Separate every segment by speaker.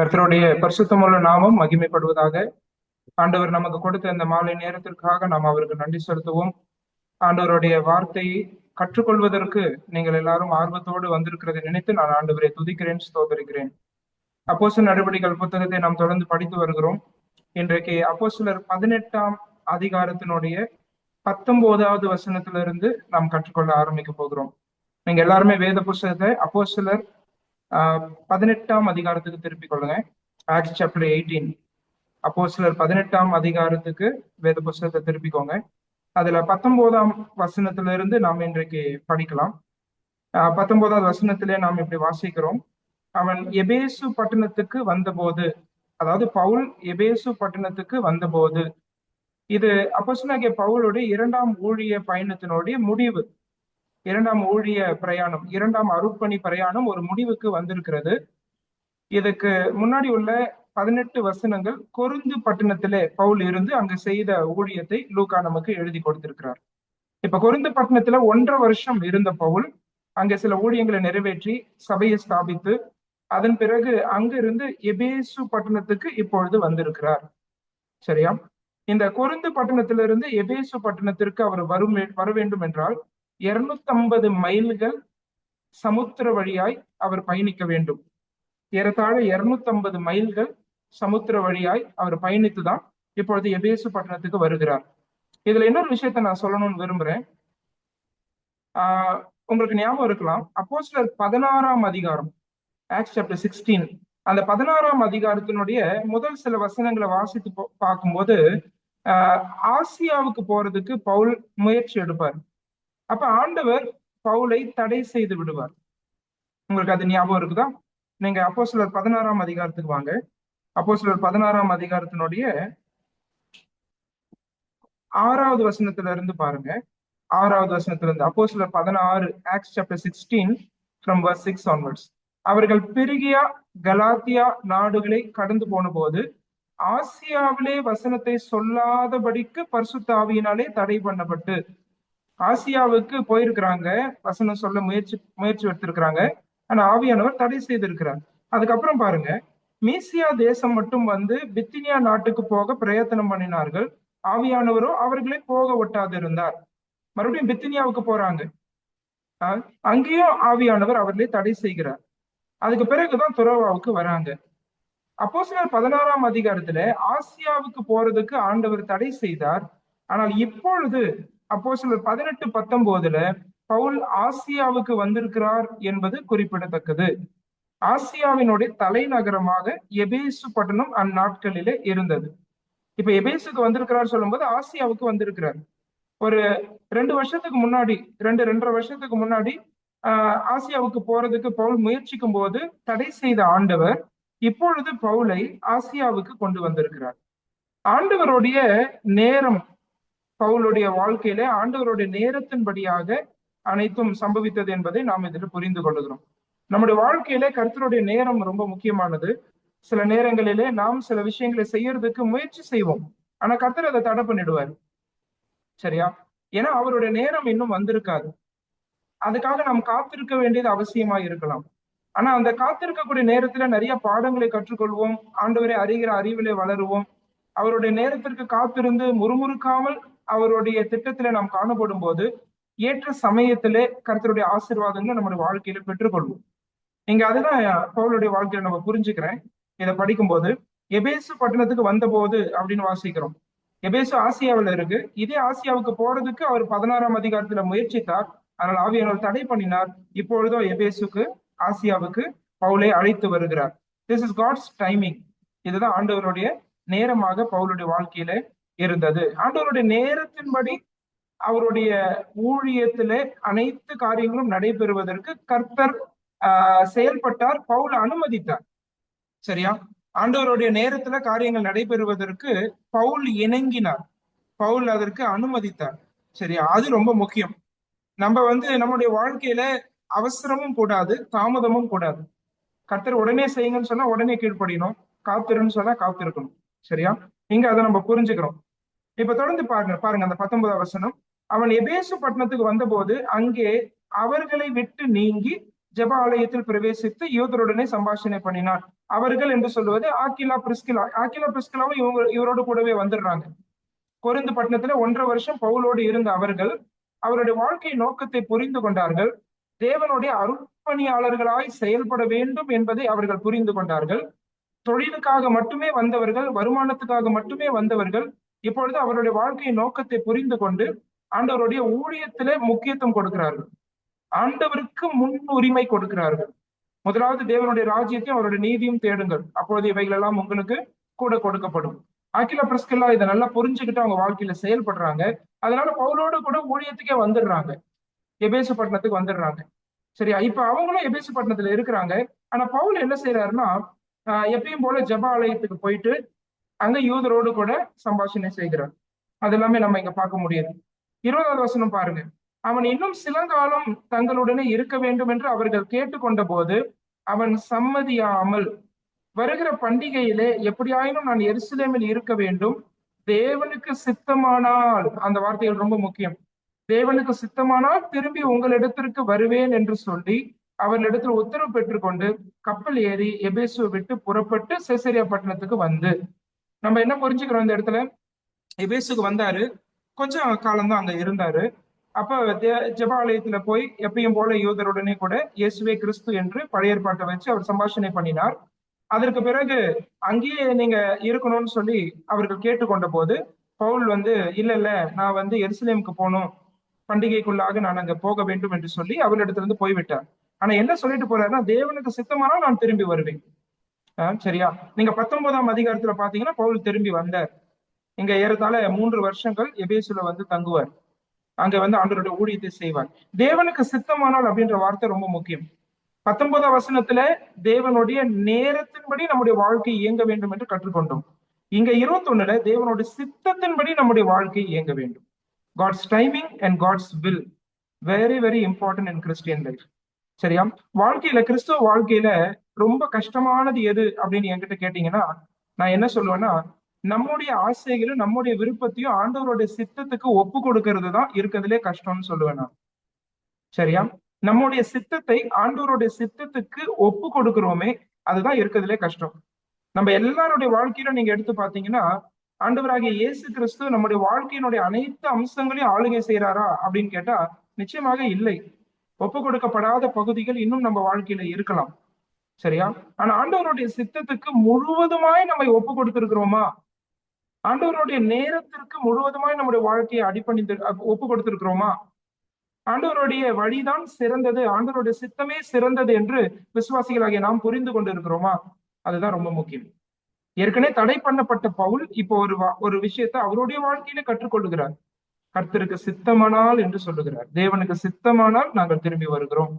Speaker 1: கர்த்தருடைய பரிசுத்தமுள்ள நாமம் மகிமைப்படுவதாக. ஆண்டவர் நமக்கு கொடுத்த இந்த மாலை நேரத்திற்காக நாம் அவருக்கு நன்றி செலுத்துவோம். ஆண்டவருடைய வார்த்தையை கற்றுக்கொள்வதற்கு நீங்கள் எல்லாரும் ஆர்வத்தோடு வந்திருக்கிறதை நினைத்து நான் ஆண்டவரை துதிக்கிறேன், ஸ்தோத்தரிக்கிறேன். அப்போஸ்தலர் நடவடிக்கைகள் புத்தகத்தை நாம் தொடர்ந்து படித்து வருகிறோம். இன்றைக்கு அப்போஸ்தலர் 18ஆம் அதிகாரத்தினுடைய 19வது வசனத்திலிருந்து நாம் கற்றுக்கொள்ள ஆரம்பிக்க போகிறோம். நீங்க எல்லாருமே வேத புஸ்தகத்தை அப்போஸ்தலர் 18ஆம் அதிகாரத்துக்கு திருப்பிக் கொள்ளுங்க. Acts chapter 18. அப்போஸ்தலர் 18ஆம் அதிகாரத்துக்கு வேத புஸ்தகத்தை திருப்பிக்கோங்க. அதுல 19ஆம் வசனத்திலிருந்து நாம் இன்றைக்கு படிக்கலாம். 19வது வசனத்திலே நாம் இப்படி வாசிக்கிறோம். அவன் எபேசு பட்டணத்துக்கு வந்தபோது, அதாவது பவுல் எபேசு பட்டணத்துக்கு வந்தபோது, இது அப்போஸ்தலனாகிய பவுலுடைய 2ஆம் ஊழிய பயணத்தினுடைய முடிவு. 2ஆம் ஊழிய பிரயாணம், 2ஆம் அருட்பணி பிரயாணம் ஒரு முடிவுக்கு வந்திருக்கிறது. இதுக்கு முன்னாடி உள்ள 18 வசனங்கள் கொரிந்து பட்டணத்திலே பவுல் இருந்து அங்கு செய்த ஊழியத்தை லூக்கா நமக்கு எழுதி கொடுத்திருக்கிறார். இப்ப கொரிந்து பட்டணத்துல 1.5 வருஷம் இருந்த பவுல் அங்க சில ஊழியங்களை நிறைவேற்றி சபையை ஸ்தாபித்து அதன் பிறகு அங்கிருந்து எபேசு பட்டணத்துக்கு இப்பொழுது வந்திருக்கிறார். சரியா? இந்த கொரிந்து பட்டணத்திலிருந்து எபேசு பட்டணத்திற்கு அவர் வர வேண்டும் என்றால் 250 மைல்கள் சமுத்திர வழியாய் அவர் பயணிக்க வேண்டும். ஏறத்தாழ 250 மைல்கள் சமுத்திர வழியாய் அவர் பயணித்துதான் இப்பொழுது எபேசு பட்டணத்துக்கு வருகிறார். இதுல இன்னொரு விஷயத்த நான் சொல்லணும்னு விரும்புறேன். உங்களுக்கு ஞாபகம் இருக்கலாம், அப்போஸ்தலர் 16ஆம் அதிகாரம், ஆக்ட்ஸ் சாப்டர் 16, அந்த 16ஆம் அதிகாரத்தினுடைய முதல் சில வசனங்களை வாசித்து பார்க்கும்போது ஆசியாவுக்கு போறதுக்கு பவுல் முயற்சி எடுப்பார். அப்ப ஆண்டவர் பவுலை தடை செய்து விடுவார். உங்களுக்கு அது ஞாபகம் இருக்குதா? நீங்க அப்போஸ்தலர் 16ஆம் அதிகாரத்துக்கு வாங்க. அப்போஸ்தலர் 16ஆம் அதிகாரத்தினுடைய 6வது வசனத்துல இருந்து பாருங்க. 6வது வசனத்துல இருந்து அப்போஸ்தலர் 16, acts chapter 16 from verse 6 onwards. அவர்கள் பிரிகியா கலாத்தியா நாடுகளை கடந்து போன போது ஆசியாவிலே வசனத்தை சொல்லாதபடிக்கு பரிசுத்த ஆவியினாலே தடை பண்ணப்பட்டு, ஆசியாவுக்கு போயிருக்கிறாங்க, வசனம் சொல்ல முயற்சி எடுத்திருக்கிறாங்க, ஆனா ஆவியானவர் தடை செய்திருக்கிறார். அதுக்கப்புறம் பாருங்க, மீசியா தேசம் மட்டும் வந்து பித்தினியா நாட்டுக்கு போக பிரயத்தனம் பண்ணினார்கள், ஆவியானவரோ அவர்களை போக ஒட்டாது இருந்தார். மறுபடியும் பித்தினியாவுக்கு போறாங்க, அங்கேயும் ஆவியானவர் அவர்களை தடை செய்கிறார். அதுக்கு பிறகுதான் துரோவாவுக்கு வராங்க. அப்போஸ்தலர் 16ஆம் அதிகாரத்துல ஆசியாவுக்கு போறதுக்கு ஆண்டவர் தடை செய்தார். ஆனால் இப்பொழுது அப்போஸ்தலர் 18-19 பவுல் ஆசியாவுக்கு வந்திருக்கிறார் என்பது குறிப்பிடத்தக்கது. ஆசியாவினுடைய தலைநகரமாக எபேசு பட்டணம் அந்நாட்களிலே இருந்தது. இப்ப எபேசுக்கு வந்திருக்கிறார் சொல்லும் போது ஆசியாவுக்கு வந்திருக்கிறார். ஒரு 2 வருஷத்துக்கு முன்னாடி, 2-2.5 வருஷத்துக்கு முன்னாடி ஆசியாவுக்கு போறதுக்கு பவுல் முயற்சிக்கும் போது தடை செய்த ஆண்டவர் இப்பொழுது பவுலை ஆசியாவுக்கு கொண்டு வந்திருக்கிறார். ஆண்டவருடைய நேரம் பவுலுடைய வாழ்க்கையில ஆண்டவருடைய நேரத்தின்படியாக அனைத்தும் சம்பவித்தது என்பதை நாம் இதில் புரிந்து கொள்ளுகிறோம். நம்முடைய வாழ்க்கையில கர்த்தருடைய நேரம் ரொம்ப முக்கியமானது. சில நேரங்களிலே நாம் சில விஷயங்களை செய்யறதுக்கு முயற்சி செய்வோம், ஆனா கர்த்தர் அதை தடை பண்ணிடுவார். சரியா? ஏன்னா அவருடைய நேரம் இன்னும் வந்திருக்காது. அதுக்காக நாம் காத்திருக்க வேண்டியது அவசியமா இருக்கலாம். ஆனா அந்த காத்திருக்கக்கூடிய நேரத்துல நிறைய பாடங்களை கற்றுக்கொள்வோம், ஆண்டவரை அறிகிற அறிவிலே வளருவோம். அவருடைய நேரத்திற்கு காத்திருந்து முறுமுறுக்காமல் அவருடைய திட்டத்திலே நாம் காணப்படும் போது ஏற்ற சமயத்திலே கர்த்தருடைய ஆசீர்வாதங்களை நம்முடைய வாழ்க்கையில பெற்றுக்கொள்வோம். இங்க அதுதான் பவுலுடைய வாழ்க்கையில நம்ம புரிஞ்சுக்கிறேன். இதை படிக்கும்போது எபேசு பட்டணத்துக்கு வந்த போது அப்படின்னு வாசிக்கிறோம். எபேசு ஆசியாவில் இருக்கு. இதே ஆசியாவுக்கு போறதுக்கு அவர் 16ஆம் அதிகாரத்துல முயற்சித்தார், ஆனால் ஆவியானவர் தடை பண்ணினார். இப்பொழுதோ எபேசுக்கு, ஆசியாவுக்கு பவுலை அழைத்து வருகிறார். This is God's timing. இதுதான் ஆண்டவருடைய நேரமாக பவுலுடைய வாழ்க்கையில இருந்தது. ஆண்டவருடைய நேரத்தின்படி அவருடைய ஊழியத்திலே அனைத்து காரியங்களும் நடைபெறுவதற்கு கர்த்தர் செயல்பட்டார், பவுல் அனுமதித்தார். சரியா? ஆண்டவருடைய நேரத்துல காரியங்கள் நடைபெறுவதற்கு பவுல் இணங்கினார், பவுல் அதற்கு அனுமதித்தார். சரியா? அது ரொம்ப முக்கியம். நம்ம நம்முடைய வாழ்க்கையில அவசரமும் கூடாது, தாமதமும் கூடாது. கர்த்தர் உடனே செய்யுங்கன்னு சொன்னா உடனே கீழ்ப்படியணும், காத்திருன்னு சொன்னா காத்திருக்கணும். சரியா? இங்க அதை நம்ம புரிஞ்சுக்கிறோம். இப்ப தொடர்ந்து பாருங்க அந்த 19ஆம் வசனம். அவன் எபேசு பட்டணத்துக்கு வந்தபோது அங்கே அவர்களை விட்டு நீங்கி ஜெப ஆலயத்தில் பிரவேசித்து யூதருடனே சம்பாஷணை பண்ணினார். அவர்கள் என்று சொல்லுவது ஆக்கிலா பிரிஸ்கிலா. ஆக்கிலா பிரிஸ்கிலாவும் இவரோடு கூடவே வந்துடுறாங்க. கொரிந்து பட்டணத்துல 1.5 வருஷம் பவுலோடு இருந்த அவர்கள் அவருடைய வாழ்க்கை நோக்கத்தை புரிந்து கொண்டார்கள். தேவனுடைய அருட்பணியாளர்களாய் செயல்பட வேண்டும் என்பதை அவர்கள் புரிந்து கொண்டார்கள். தொழிலுக்காக மட்டுமே வந்தவர்கள், வருமானத்துக்காக மட்டுமே வந்தவர்கள் இப்பொழுது அவருடைய வாழ்க்கை நோக்கத்தை புரிந்து கொண்டு ஆண்டவருடைய ஊழியத்திலே முக்கியத்துவம் கொடுக்கிறார்கள். ஆண்டவருக்கு முன்னுரிமை கொடுக்கிறார்கள். முதலாவது தேவனுடைய ராஜ்யத்தையும் அவருடைய நீதியும் தேடுங்கள், அப்பொழுது இவைகள் எல்லாம் உங்களுக்கு கூட கொடுக்கப்படும். ஆக்கிலா பிரிஸ்கில்லா இதை நல்லா புரிஞ்சுக்கிட்டு அவங்க வாழ்க்கையில செயல்படுறாங்க. அதனால பவுலோடு கூட ஊழியத்துக்கே வந்துடுறாங்க, எபேசு பட்டணத்துக்கு வந்துடுறாங்க. சரியா? இப்ப அவங்களும் எபேசு பட்டணத்துல இருக்கிறாங்க. ஆனா பவுல் என்ன செய்யறாருன்னா, எப்பயும் போல ஜெப ஆலயத்துக்கு போயிட்டு அங்க யூதரோடு கூட சம்பாஷணை செய்கிறார். அது எல்லாமே நம்ம இங்க பார்க்க முடியுது. 20வது வசனம் பாருங்க. அவன் இன்னும் சில காலம் தங்களுடனே இருக்க வேண்டும் என்று அவர்கள் கேட்டுக்கொண்ட போது அவன் சம்மதியாமல், வருகிற பண்டிகையிலே எப்படியாயினும் நான் எருசலேமில் இருக்க வேண்டும், தேவனுக்கு சித்தமானால், அந்த வார்த்தைகள் ரொம்ப முக்கியம், தேவனுக்கு சித்தமானால் திரும்பி உங்களிடத்திற்கு வருவேன் என்று சொல்லி அவர்களிடத்தில் உத்தரவு பெற்றுக்கொண்டு கப்பல் ஏறி எபேசுவை விட்டு புறப்பட்டு செசரியா பட்டணத்துக்கு வந்து. நம்ம என்ன புரிஞ்சுக்கிறோம் இந்த இடத்துல? எபேசுக்கு வந்தாரு, கொஞ்சம் காலம்தான் அங்க இருந்தாரு. அப்ப ஜெபாலயத்துல போய் எப்பயும் போல யூதருடனே கூட இயேசுவே கிறிஸ்து என்று பழைய ஏற்பாட்டை வச்சு அவர் சம்பாஷணை பண்ணினார். அதற்கு பிறகு அங்கேயே நீங்க இருக்கணும்னு சொல்லி அவர்கள் கேட்டுக்கொண்ட போது பவுல் இல்ல நான் எருசலேமுக்கு போகணும், பண்டிகைக்குள்ளாக நான் அங்க போக வேண்டும் என்று சொல்லி அவரிடத்துல இருந்து போய்விட்டார். ஆனா என்ன சொல்லிட்டு போறாருன்னா, தேவனுக்கு சித்தமானால் நான் திரும்பி வருவேன். சரியா? நீங்க 19ஆம் அதிகாரத்துல பாத்தீங்கன்னா பவுல் திரும்பி வந்தார். இங்க ஏறத்தாழ 3 வருஷங்கள் எபேசுல தங்குவார். அங்க ஆண்டவருடைய ஊழியத்தை செய்வார். தேவனுக்கு சித்தமானால் அப்படின்ற வார்த்தை ரொம்ப முக்கியம். 19ஆம் வசனத்துல தேவனுடைய நேரத்தின்படி நம்முடைய வாழ்க்கை இயங்க வேண்டும் என்று கற்றுக்கொண்டோம். இங்க 21ல தேவனுடைய சித்தத்தின்படி நம்முடைய வாழ்க்கை இயங்க வேண்டும். God's timing and God's will, very very important in Christian life. சரியா? வாழ்க்கையில, கிறிஸ்துவ வாழ்க்கையில ரொம்ப கஷ்டமானது எது அப்படின்னு என்கிட்ட கேட்டீங்கன்னா, நான் என்ன சொல்லுவேன்னா, நம்முடைய ஆசைகளும் நம்முடைய விருப்பத்தையும் ஆண்டவருடைய சித்தத்துக்கு ஒப்பு கொடுக்கறது தான் இருக்கிறதுலே கஷ்டம்னு சொல்லுவேன் நான். சரியா? நம்முடைய சித்தத்தை ஆண்டவருடைய சித்தத்துக்கு ஒப்பு கொடுக்கிறோமே, அதுதான் இருக்கிறதுலே கஷ்டம். நம்ம எல்லாருடைய வாழ்க்கையிலும் நீங்க எடுத்து பாத்தீங்கன்னா, ஆண்டவராகிய இயேசு கிறிஸ்து நம்முடைய வாழ்க்கையினுடைய அனைத்து அம்சங்களையும் ஆளுகை செய்யறாரா அப்படின்னு கேட்டா நிச்சயமாக இல்லை. ஒப்பு கொடுக்கப்படாத பகுதிகள் இன்னும் நம்ம வாழ்க்கையில இருக்கலாம். சரியா? ஆனா ஆண்டவருடைய சித்தத்துக்கு முழுவதுமாய் நம்மை ஒப்பு கொடுத்திருக்கிறோமா? ஆண்டவருடைய நேரத்திற்கு முழுவதுமாய் நம்முடைய வாழ்க்கையை அடிப்பணிந்து ஒப்பு கொடுத்திருக்கிறோமா? ஆண்டவருடைய வழிதான் சிறந்தது, ஆண்டவருடைய சித்தமே சிறந்தது என்று விசுவாசிகளாகிய நாம் புரிந்து கொண்டு இருக்கிறோமா? அதுதான் ரொம்ப முக்கியம். ஏற்கனவே தடை பண்ணப்பட்ட பவுல் இப்போ ஒரு விஷயத்தை அவருடைய வாழ்க்கையில கற்றுக்கொள்ளுகிறார். கர்த்தருக்கு சித்தமானால் என்று சொல்லுகிறார். தேவனுக்கு சித்தமானால் நாங்கள் திரும்பி வருகிறோம்.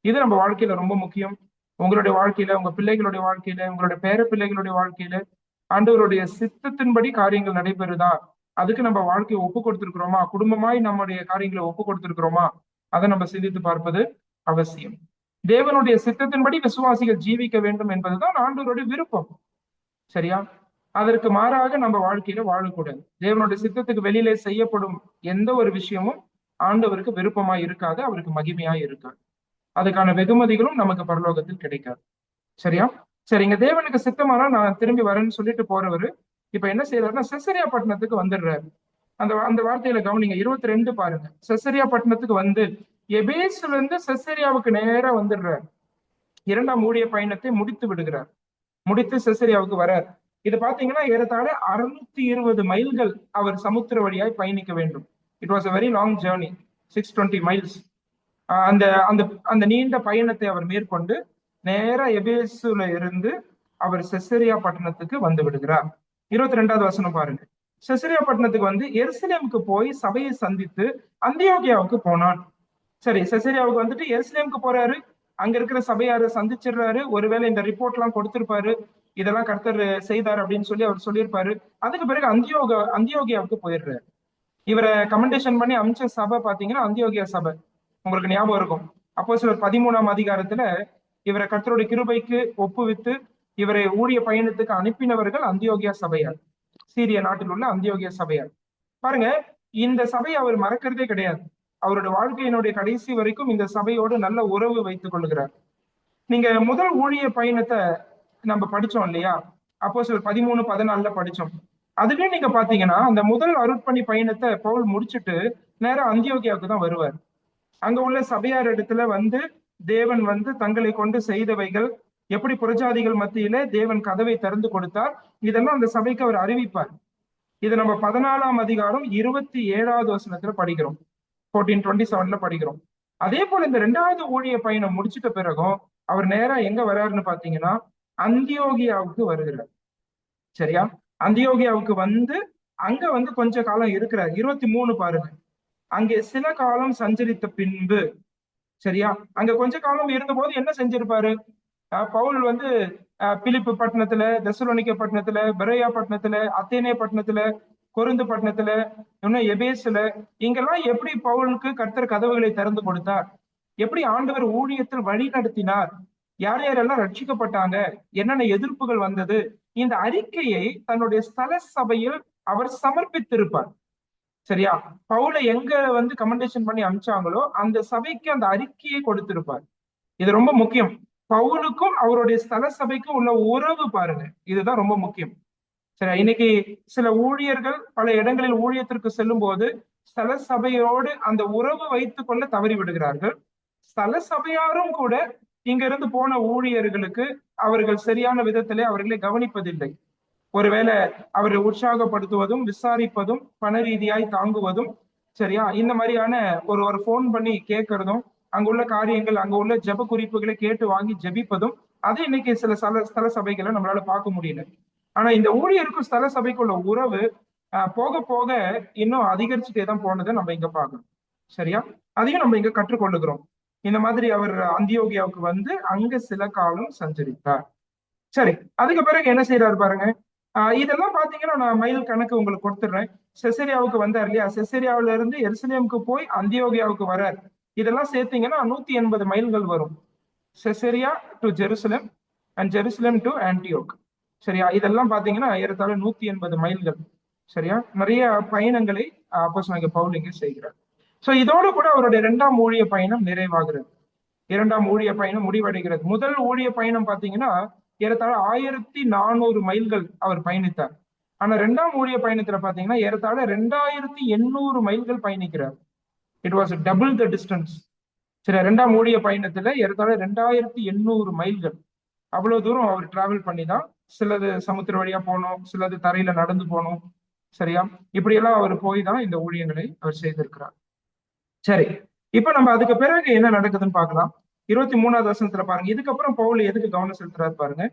Speaker 1: இது நம்ம வாழ்க்கையில ரொம்ப முக்கியம். உங்களுடைய வாழ்க்கையில, உங்க பிள்ளைகளுடைய வாழ்க்கையில, உங்களுடைய பேர பிள்ளைகளுடைய வாழ்க்கையில ஆண்டவருடைய சித்தத்தின்படி காரியங்கள் நடைபெறுதா? அதுக்கு நம்ம வாழ்க்கையை ஒப்பு கொடுத்திருக்கிறோமா? குடும்பமாய் நம்முடைய காரியங்களை ஒப்பு கொடுத்திருக்கிறோமா? அதை நம்ம சிந்தித்து பார்ப்பது அவசியம். தேவனுடைய சித்தத்தின்படி விசுவாசிகள் ஜீவிக்க வேண்டும் என்பதுதான் ஆண்டவருடைய விருப்பம். சரியா? அதற்கு மாறாக நம்ம வாழ்க்கையில வாழக்கூடாது. தேவனுடைய சித்தத்துக்கு வெளியிலே செய்யப்படும் எந்த ஒரு விஷயமும் ஆண்டவருக்கு விருப்பமா இருக்காது, அவருக்கு மகிமையா இருக்காது. அதுக்கான வெகுமதிகளும் நமக்கு பரலோகத்தில் கிடைக்காது. சரியா? சரி, இங்க தேவனுக்கு சித்தமானா நான் திரும்பி வரேன்னு சொல்லிட்டு போறவரு இப்ப என்ன செய்யறாருன்னா செசரியா பட்டணத்துக்கு வந்துடுறாரு. அந்த வார்த்தையில கவனிங்க, 22 பாருங்க. செசரியா பட்டணத்துக்கு எபேசுல இருந்து செசரியாவுக்கு நேரா வந்துடுறாரு. 2ஆம் ஊழிய பயணத்தை முடித்து விடுகிறார். முடித்து செசரியாவுக்கு வரார். இது பாத்தீங்கன்னா ஏறத்தாழ 620 மைல்கள் அவர் சமுத்திர வழியாய் பயணிக்க வேண்டும். It was a very long journey, 620 miles. அந்த அந்த அந்த நீண்ட பயணத்தை அவர் மேற்கொண்டு நேரா எபேசுல இருந்து அவர் செசரியா பட்டணத்துக்கு வந்து விடுகிறார். 22வது வசனம் பாருங்க. செசரியா பட்டணத்துக்கு எருசலேமுக்கு போய் சபையை சந்தித்து அந்தியோகியாவுக்கு போனான். சரி, செசரியாவுக்கு வந்துட்டு எருசலேமுக்கு போறாரு. அங்க இருக்கிற சபையாரை சந்திச்சிடுறாரு. ஒருவேளை இந்த ரிப்போர்ட் எல்லாம் கொடுத்திருப்பாரு, இதெல்லாம் கர்த்தர் செய்தார் அப்படின்னு சொல்லி அவர் சொல்லியிருப்பாரு. அதுக்கு பிறகு அந்தியோகியாவுக்கு போயிடுறாரு. இவரை கமெண்டேஷன் பண்ணி அமைச்ச சபை பாத்தீங்கன்னா அந்தியோகியா சபை. உங்களுக்கு ஞாபகம் இருக்கும், அப்போஸ்தலர் 13ஆம் அதிகாரத்துல இவரை கர்த்தருடைய கிருபைக்கு ஒப்புவித்து இவரை ஊழிய பயணத்துக்கு அனுப்பினவர்கள் அந்தியோகியா சபையார், சீரிய நாட்டில் உள்ள அந்தியோகியா சபையார். பாருங்க, இந்த சபையை அவர் மறக்கிறதே கிடையாது. அவருடைய வாழ்க்கையினுடைய கடைசி வரைக்கும் இந்த சபையோடு நல்ல உறவு வைத்துக் கொள்கிறார். நீங்க முதல் ஊழிய பயணத்தை நம்ம படிச்சோம் இல்லையா? அப்போஸ்தலர் 13, 14 படிச்சோம். அதுலயும் நீங்க பாத்தீங்கன்னா அந்த முதல் அருட்பணி பயணத்தை பவுல் முடிச்சுட்டு நேரா அந்தியோகியாவுக்கு தான் வருவார். அங்க உள்ள சபையார் இடத்துல வந்து தேவன் வந்து தங்களை கொண்டு செய்தவைகள், எப்படி புறஜாதிகள் மத்தியிலே தேவன் கதவை திறந்து கொடுத்தார், இதெல்லாம் அந்த சபைக்கு அவர் அறிவிப்பார். இது நம்ம 14ஆம் அதிகாரம் 27வது வசனத்துல படிக்கிறோம். 14:27 படிக்கிறோம். அதே போல இந்த 2வது ஊழிய பயணம் முடிச்சிட்ட பிறகும் அவர் நேரா எங்க வர்றாருன்னு பாத்தீங்கன்னா அந்தியோகியாவுக்கு வருகிறார். சரியா? அந்தியோகியாவுக்கு வந்து அங்க வந்து கொஞ்ச காலம் இருக்கிறார். 23 பாருங்க. அங்கே சில காலம் சஞ்சரித்த பின்பு, சரியா, அங்க கொஞ்ச காலம் இருந்தபோது என்ன செஞ்சிருப்பாரு? பவுல் வந்து பிலிப்பு பட்டணத்துல, தெசலோனிக்க பட்டணத்துல, பெரோயா பட்டணத்துல, அத்தேனே பட்டணத்துல, கொரிந்து பட்டணத்துல, இன்னும் எபேசுல, இங்கெல்லாம் எப்படி பவுலுக்கு கர்த்தர் கதவுகளை திறந்து கொடுத்தார், எப்படி ஆண்டவர் ஊழியத்தில் வழி நடத்தினார், யார் யாரெல்லாம் ரட்சிக்கப்பட்டாங்க, என்னென்ன எதிர்ப்புகள் வந்தது, இந்த அறிக்கையை தன்னுடைய ஸ்தல சபையில் அவர் சமர்ப்பித்திருப்பார். சரியா? பவுலை எங்க வந்து கமெண்டேஷன் பண்ணி அனுப்பிச்சாங்களோ அந்த சபைக்கு அந்த அறிக்கையை கொடுத்திருப்பார். இது ரொம்ப முக்கியம். பவுலுக்கும் அவருடைய ஸ்தல சபைக்கும் உள்ள உறவு பாருங்க, இதுதான் ரொம்ப முக்கியம். சரி, இன்னைக்கு சில ஊழியர்கள் பல இடங்களில் ஊழியத்திற்கு செல்லும் போது ஸ்தல சபையோடு அந்த உறவு வைத்துக் கொள்ள தவறி விடுகிறார்கள். ஸ்தல சபையாரும் கூட இங்க இருந்து போன ஊழியர்களுக்கு அவர்கள் சரியான விதத்திலே அவர்களை கவனிப்பதில்லை. ஒருவேளை அவரை உற்சாகப்படுத்துவதும், விசாரிப்பதும், பண ரீதியாய் தாங்குவதும், சரியா, இந்த மாதிரியான ஒரு போன் பண்ணி கேட்கறதும், அங்குள்ள காரியங்கள், அங்க உள்ள ஜெப குறிப்புகளை கேட்டு வாங்கி ஜெபிப்பதும், அது இன்னைக்கு சில ஸ்தல சபைகளை நம்மளால பார்க்க முடியல. ஆனா இந்த ஊழியருக்கும் ஸ்தல சபைக்குள்ள உறவு போக போக இன்னும் அதிகரிச்சுட்டே தான் போனதை நம்ம இங்க பார்க்கணும். சரியா? அதையும் நம்ம இங்க கற்றுக்கொள்ளுகிறோம். இந்த மாதிரி அவர் அந்தியோகியாவுக்கு வந்து அங்க சில காலம் சஞ்சரித்தார். சரி, அதுக்கு பிறகு என்ன செய்யறாரு பாருங்க. இதெல்லாம் பாத்தீங்கன்னா நான் மைல் கணக்கு உங்களுக்கு கொடுத்துடுறேன். செசரியாவுக்கு வந்தார் இல்லையா? செசரியாவில இருந்து எருசலேமுக்கு போய் அந்தியோகியாவுக்கு வரார். இதெல்லாம் சேர்த்தீங்கன்னா 180 மைல்கள் வரும். Caesarea to Jerusalem and Jerusalem to Antioch. சரியா? இதெல்லாம் பாத்தீங்கன்னா ஏறத்தாழ 180 மைல்கள். சரியா? நிறைய பயணங்களை அப்போஸ்தலனாகிய பவுல் இங்கே செய்கிறார். சோ இதோடு கூட அவருடைய 2ஆம் ஊழிய பயணம் நிறைவாகிறது. 2ஆம் ஊழிய பயணம் முடிவடைகிறது. முதல் ஊழிய பயணம் பாத்தீங்கன்னா ஏறத்தாழ 1400 மைல்கள் அவர் பயணித்தார். ஆனா 2ஆம் ஊழிய பயணத்துல பாத்தீங்கன்னா ஏறத்தாழ 2800 மைல்கள் பயணிக்கிறார். It was double the distance. சரி, 2ஆம் ஊழிய பயணத்துல ஏறத்தாழ 2800 மைல்கள். அவ்வளவு தூரம் அவர் டிராவல் பண்ணி தான், சிலது சமுத்திர வழியா போனோம், சிலது தரையில நடந்து போனோம். சரியா? இப்படியெல்லாம் அவர் போய் தான் இந்த ஊழியங்களை அவர் செய்திருக்கிறார். சரி, இப்ப நம்ம அதுக்கு பிறகு என்ன நடக்குதுன்னு பார்க்கலாம். 23வது வசனத்துல பாருங்க. இதுக்கப்புறம் பவுல் எதுக்கு கவனம் செலுத்துறாரு பாருங்க.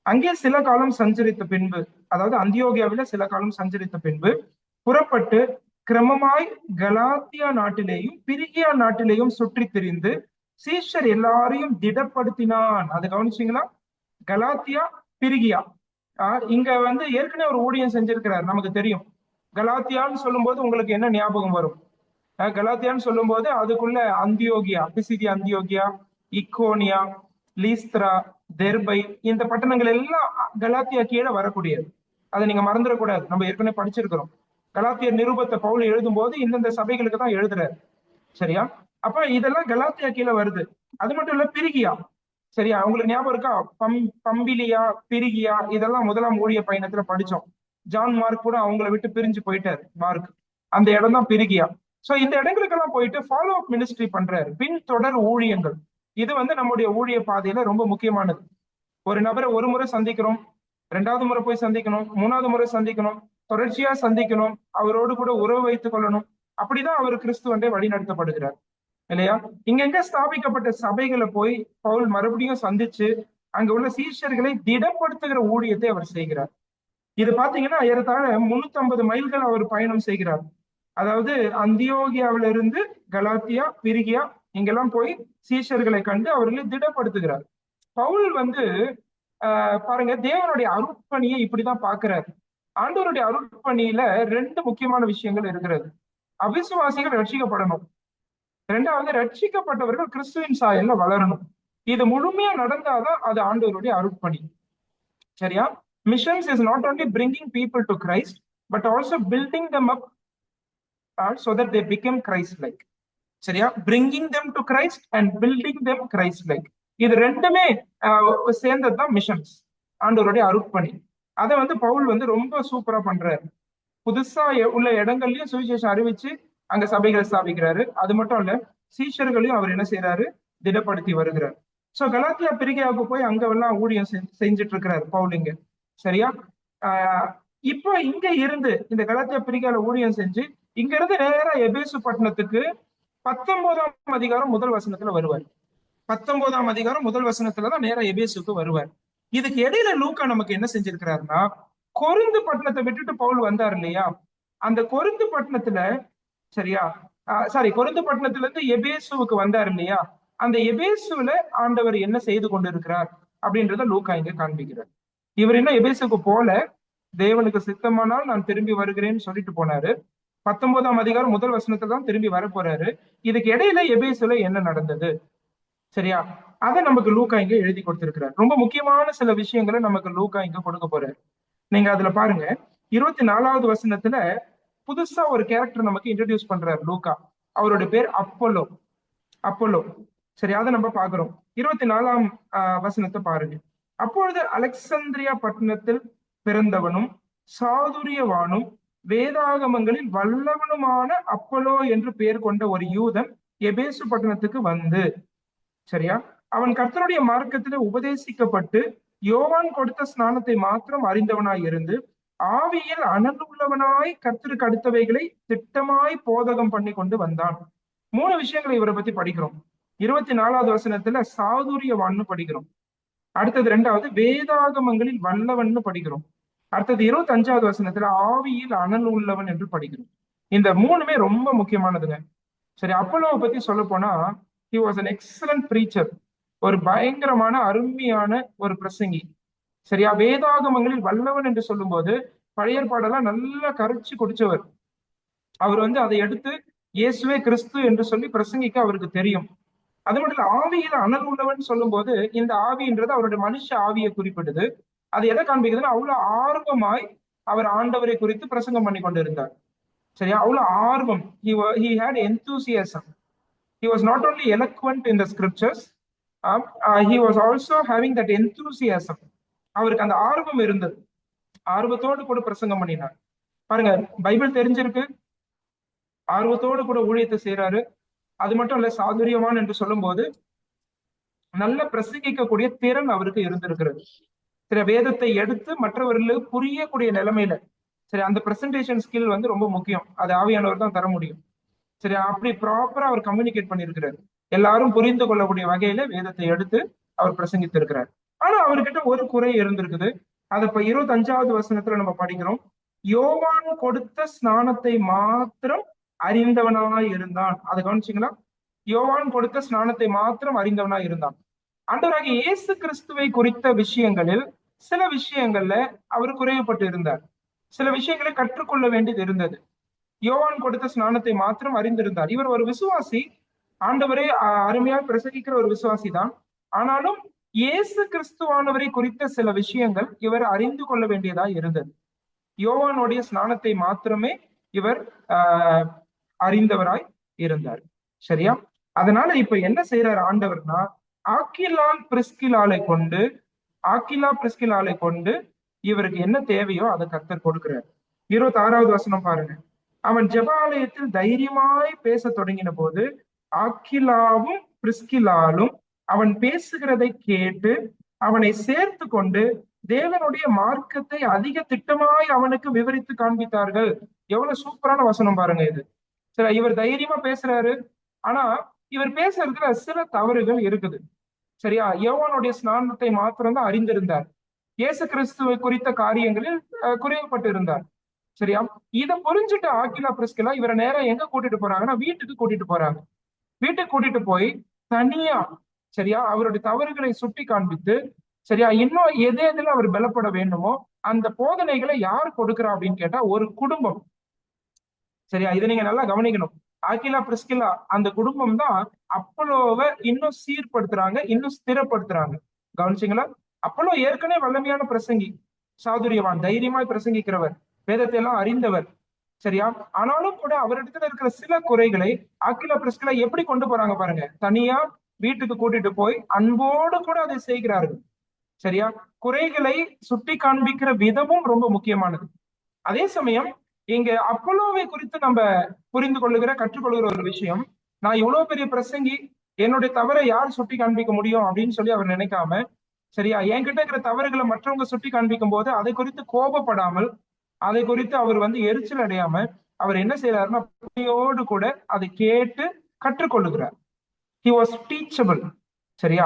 Speaker 1: அங்கே சில காலம் சஞ்சரித்த பின்பு, அதாவது அந்தியோகியாவில சில காலம் சஞ்சரித்த பின்பு புறப்பட்டு கிரமமாய் கலாத்தியா நாட்டிலேயும் பிரிகியா நாட்டிலேயும் சுற்றி திரிந்து சீஷர் எல்லாரையும் திடப்படுத்தினான். அதை கவனிச்சீங்களா? கலாத்தியா, பிரிகியா. இங்க வந்து ஏற்கனவே ஒரு ஊழியம் செஞ்சிருக்கிறார், நமக்கு தெரியும். கலாத்தியான்னு சொல்லும் போது உங்களுக்கு என்ன ஞாபகம் வரும்? கலாத்தியான்னு சொல்லும் போது அதுக்குள்ள அந்தியோகியா, பிசிதியா அந்தியோகியா, இக்கோனியா, லீஸ்திரா, தெர்பை, இந்த பட்டணங்கள் எல்லாம் கலாத்தியா கீழே வரக்கூடியது. அதை நீங்க மறந்துடக்கூடாது. நம்ம ஏற்கனவே படிச்சிருக்கிறோம். கலாத்தியர் நிருபத்தை பவுல் எழுதும் போது இந்தந்த சபைகளுக்கு தான் எழுதுறாரு. சரியா? அப்ப இதெல்லாம் கலாத்தியா கீழே வருது. அது மட்டும் இல்ல, பிரிகியா. சரியா? உங்களுக்கு ஞாபகம் இருக்கா? பம்பிலியா, பிரிகியா, இதெல்லாம் 1ஆம் ஊழிய பயணத்துல படிச்சோம். ஜான் மார்க் கூட அவங்கள விட்டு பிரிஞ்சு போயிட்டாரு. மார்க் அந்த இடம் தான் பிரிகியா. சோ இந்த இடங்களுக்கெல்லாம் போயிட்டு ஃபாலோ அப் மினிஸ்ட்ரி பண்றாரு, பின்தொடர் ஊழியங்கள். இது வந்து நம்முடைய ஊழிய பாதையில ரொம்ப முக்கியமானது. ஒரு நபரை ஒரு முறை சந்திக்கிறோம், 2வது முறை போய் சந்திக்கணும், 3வது முறை சந்திக்கணும், தொடர்ச்சியா சந்திக்கணும், அவரோடு கூட உறவு வைத்துக் கொள்ளணும். அப்படிதான் அவர் கிறிஸ்துவண்டே வழி நடத்தப்படுகிறார் இல்லையா? இங்கெங்க ஸ்தாபிக்கப்பட்ட சபைகளை போய் பவுல் மறுபடியும் சந்திச்சு அங்க உள்ள சீஷர்களை திடப்படுத்துகிற ஊழியத்தை அவர் செய்கிறார். இது பாத்தீங்கன்னா ஏறத்தாழ 350 மைல்கள் அவர் பயணம் செய்கிறார். அதாவது அந்தியோகியாவில இருந்து கலாத்தியா, பிரிகியா, இங்கெல்லாம் போய் சீஷர்களை கண்டு அவர்களை திடப்படுத்துகிறார். பவுல் வந்து பாருங்க, தேவனுடைய அருட்பணியை இப்படிதான் பாக்குறாரு. ஆண்டவருடைய அருட்பணியில 2 முக்கியமான விஷயங்கள் இருக்கிறது. அவிசுவாசிகள் ரட்சிக்கப்படணும், 2வது ரட்சிக்கப்பட்டவர்கள் கிறிஸ்துவின் சாயல்ல வளரணும். இது முழுமையா நடந்தாதான் அது ஆண்டவருடைய அருட்பணி. சரியா? Missions is not only bringing people to Christ, but also building them up so that they become Christ-like. சரியா? Bringing them to Christ and building them Christ like. இது ரெண்டுமே சேர்ந்ததுதான் மிஷன்ஸ், ஆண்டவருடைய அருட்பணி. அதை வந்து பவுல் வந்து ரொம்ப சூப்பரா பண்றாரு. புதுசா உள்ள இடங்கள்லயும் சுவிசேஷம் அறிவிச்சு அங்க சபைகளை ஸ்தாபிக்கிறாரு. அது மட்டும் இல்ல, சீஷர்களையும் அவர் என்ன செய்யறாரு, திடப்படுத்தி வருகிறார். சோ கலாத்தியா பிரிகையாவுக்கு போய் அங்க எல்லாம் ஊழியம் செஞ்சுட்டு இருக்கிறாரு பவுல் இங்க. சரியா? ஆஹ் இப்போ இங்க இருந்து இந்த கலாத்தியா பிரிகையால ஊழியம் செஞ்சு இங்க இருந்து நேரா எபேசு பட்டணத்துக்கு 19ஆம் அதிகாரம் முதல் வசனத்துல வருவார். 19ஆம் அதிகாரம் முதல் வசனத்துலதான் நேரா எபேசுக்கு வருவார். இதுக்கு இடையில லூக்கா நமக்கு என்ன செஞ்சிருக்கிறாருன்னா, கொரிந்து பட்டணத்தை விட்டுட்டு பவுல் வந்தார் இல்லையா, அந்த கொரிந்து பட்டணத்துல, சரியா, சாரி, கொரிந்து பட்டணத்துல இருந்து எபேசுவுக்கு வந்தார் இல்லையா, அந்த எபேசுல ஆண்டவர் என்ன செய்து கொண்டிருக்கிறார் அப்படின்றத லூக்கா இங்க காண்பிக்கிறார். இவர் இன்னும் எபேசுக்கு போல, தேவனுக்கு சித்தமானால் நான் திரும்பி வருகிறேன்னு சொல்லிட்டு போனாரு. 19ஆம் அதிகாரம் முதல் வசனத்துல தான் திரும்பி வர போறாரு. இதுக்கு இடையில எபேசுல என்ன நடந்தது, சரியா, அதை நமக்கு லூக்கா இங்க எழுதி கொடுத்திருக்கிறார். ரொம்ப முக்கியமான சில விஷயங்களை நமக்கு லூக்கா இங்க கொடுக்க போறாரு. நீங்க அதுல பாருங்க, 24வது வசனத்துல புதுசா ஒரு கேரக்டர் நமக்கு இன்ட்ரடியூஸ் பண்றாரு லூக்கா. அவருடைய பேர் அப்போலோ. அப்போலோ, சரி, அதை நம்ம பாக்குறோம். 24ஆம் வசனத்தை பாருங்க. அப்பொழுது அலெக்சாந்திரியா பட்டணத்தில் பிறந்தவனும் சாதுரியவானும் வேதாகமங்களில் வல்லவனுமான அப்போலோ என்று பெயர் கொண்ட ஒரு யூதன் எபேசு பட்டணத்துக்கு வந்து, சரியா, அவன் கர்த்தருடைய மார்க்கத்திலே உபதேசிக்கப்பட்டு யோவான் கொடுத்த ஸ்நானத்தை மாத்திரம் அறிந்தவனாய் இருந்து ஆவியில் அனல் உள்ளவனாய் கர்த்தருக்கு அடுத்தவைகளை திட்டமாய் போதகம் பண்ணி கொண்டு வந்தான். 3 விஷயங்களை இவரை பத்தி படிக்கிறோம். 24வது வசனத்துல சாதுரியவான்னு படிக்கிறோம். அடுத்தது 2வது வேதாகமங்களில் வல்லவன்னு படிக்கிறோம். அடுத்தது 25வது வசனத்துல ஆவியில் அனல் உள்ளவன் என்று படிக்கிறோம். இந்த 3மே ரொம்ப முக்கியமானதுங்க. சரி, அப்போலோவை பத்தி சொல்ல போனா, he was an excellent preacher. ஒரு பயங்கரமான அருமையான ஒரு பிரசங்கி. சரியா? வேதாகமங்களில் வல்லவன் என்று சொல்லும்போது பழைய ஏற்பாடெல்லாம் நல்லா கரைச்சு குடிச்சவர். அவர் வந்து அதை எடுத்து இயேசுவே கிறிஸ்து என்று சொல்லி பிரசங்கிக்க அவருக்கு தெரியும். அது மட்டும் இல்ல, ஆவியில் அனல் உள்ளவன் சொல்லும் போது இந்த ஆவின்றது அவருடைய மனுஷ ஆவியை குறிப்பிடுது. அது எதை காண்பிக்குதுன்னா, அவ்வளவு ஆர்வமாய் அவர் ஆண்டவரை குறித்து பிரசங்கம் பண்ணி கொண்டிருந்தார். சரியா? அவ்வளவு ஆர்வம். He had enthusiasm. He was not only eloquent in the scriptures, he was also having that enthusiasm. அவருக்கு அந்த ஆர்வம் இருந்தது. ஆர்வத்தோடு கூட பிரசங்கம் பண்ணினார். பாருங்க, பைபிள் தெரிஞ்சிருக்கு, ஆர்வத்தோடு கூட ஊழியத்தை செய்யறாரு. அது மட்டும் இல்ல, சாதுரியவான் என்று சொல்லும் போது நல்ல பிரசங்கிக்கக்கூடிய திறன் அவருக்கு இருந்திருக்கிறது. சரி, வேதத்தை எடுத்து மற்றவர்களுக்கு புரியக்கூடிய நிலைமையில, சரி, அந்த பிரசன்டேஷன் ஸ்கில் வந்து ரொம்ப முக்கியம். அது ஆவியானவர் தான் தர முடியும். சரி, அப்படி ப்ராப்பரா அவர் கம்யூனிகேட் பண்ணியிருக்கிறார். எல்லாரும் புரிந்து கொள்ளக்கூடிய வகையில வேதத்தை எடுத்து அவர் பிரசங்கித்து இருக்கிறார். ஆனா அவர்கிட்ட ஒரு குறை இருந்திருக்குது. அது இப்ப 25வது வசனத்துல நம்ம படிக்கிறோம். யோவான் கொடுத்த ஸ்நானத்தை மாத்திரம் அறிந்தவனாய் இருந்தான். அதை கவனிச்சிங்களா? யோவான் கொடுத்த ஸ்நானத்தை மாத்திரம் அறிந்தவனாய் இருந்தான். ஆண்டவராகிய இயேசு கிறிஸ்துவை குறித்த விஷயங்களில் சில விஷயங்கள்ல அவர் குறைவுபட்டு இருந்தார். சில விஷயங்களை கற்றுக்கொள்ள வேண்டியது இருந்தது. யோவான் கொடுத்த ஸ்நானத்தை மாத்திரம் அறிந்திருந்தார். இவர் ஒரு விசுவாசி, ஆண்டவரே அருமையாக பிரசங்கிக்கிற ஒரு விசுவாசி தான். ஆனாலும் இயேசு கிறிஸ்துவானவரை குறித்த சில விஷயங்கள் இவர் அறிந்து கொள்ள வேண்டியதா இருந்தது. யோவானுடைய ஸ்நானத்தை மாத்திரமே இவர் அறிந்தவராய் இருந்தார். சரியா? அதனால இப்ப என்ன செய்யறாரு ஆண்டவர்னா, ஆக்கிலா பிரிஸ்கிலாலை கொண்டு இவருக்கு என்ன தேவையோ அதை கர்த்தர் கொடுக்கிறார். 26வது வசனம் பாருங்க. அவன் ஜெபாலயத்தில் தைரியமாய் பேச தொடங்கின போது ஆக்கிலாவும் பிரிஸ்கிலாலும் அவன் பேசுகிறதை கேட்டு அவனை சேர்த்து கொண்டு தேவனுடைய மார்க்கத்தை அதிக திட்டமாய் அவனுக்கு விவரித்து காண்பித்தார்கள். எவ்வளவு சூப்பரான வசனம் பாருங்க இது. சரி, இவர் தைரியமா பேசுறாரு. ஆனா இவர் பேசுறதுல சில தவறுகள் இருக்குது. சரியா? யோவானுடைய ஸ்நானத்தை மாத்திரம் தான் அறிந்திருந்தார். இயேசு கிறிஸ்துவை குறித்த காரியங்களில் குறைவுபட்டு இருந்தார். சரியா? இதை புரிஞ்சுட்டு ஆக்கிலா பிரிஸ்கிலா இவரை நேரம் எங்க கூட்டிட்டு போறாங்கன்னா, வீட்டுக்கு கூட்டிட்டு போறாங்க. வீட்டுக்கு கூட்டிட்டு போய் தனியா, சரியா, அவருடைய தவறுகளை சுட்டி காண்பித்து, சரியா, இன்னும் எது எதுல அவர் பலப்பட வேண்டுமோ அந்த போதனைகளை யார் கொடுக்கிறா அப்படின்னு கேட்டா, ஒரு குடும்பம். சரியா? இதை நீங்க நல்லா கவனிக்கணும். ஆக்கிலா பிரிஸ்கிலா அந்த குடும்பம் தான் அப்போலோவை இன்னும் சீர்படுத்துறாங்க, இன்னும் ஸ்திரப்படுத்துறாங்க. கவனிச்சிங்களா? அப்போலோ ஏற்கனவே வல்லமையான பிரசங்கி, சாதுரியவான், தைரியமாய் பிரசங்கிக்கிறவர், வேதத்தை எல்லாம் அறிந்தவர். சரியா? ஆனாலும் கூட அவரிடத்துல இருக்கிற சில குறைகளை ஆக்கிலா பிரிஸ்கிலா எப்படி கொண்டு போறாங்க பாருங்க. தனியா வீட்டுக்கு கூட்டிட்டு போய் அன்போடு கூட அதை செய்கிறார்கள். சரியா? குறைகளை சுட்டி காண்பிக்கிற விதமும் ரொம்ப முக்கியமானது. அதே சமயம் இங்க அப்பல்லோவை குறித்து நம்ம புரிந்து கொள்ளுகிற கற்றுக்கொள்கிற ஒரு விஷயம், நான் இவ்வளவு பெரிய பிரசங்கி, என்னுடைய தவறை யார் சுட்டி காண்பிக்க முடியும் அப்படின்னு சொல்லி அவர் நினைக்காம, சரியா, என்கிட்ட இருக்கிற தவறுகளை மற்றவங்க சுட்டி காண்பிக்கும் போது அதை குறித்து கோபப்படாமல், அதை குறித்து அவர் வந்து எரிச்சல் அடையாம, அவர் என்ன செய்யறாருன்னா பொறுமையோடு கூட அதை கேட்டு கற்றுக்கொள்ளுகிறார். He was teachable. சரியா?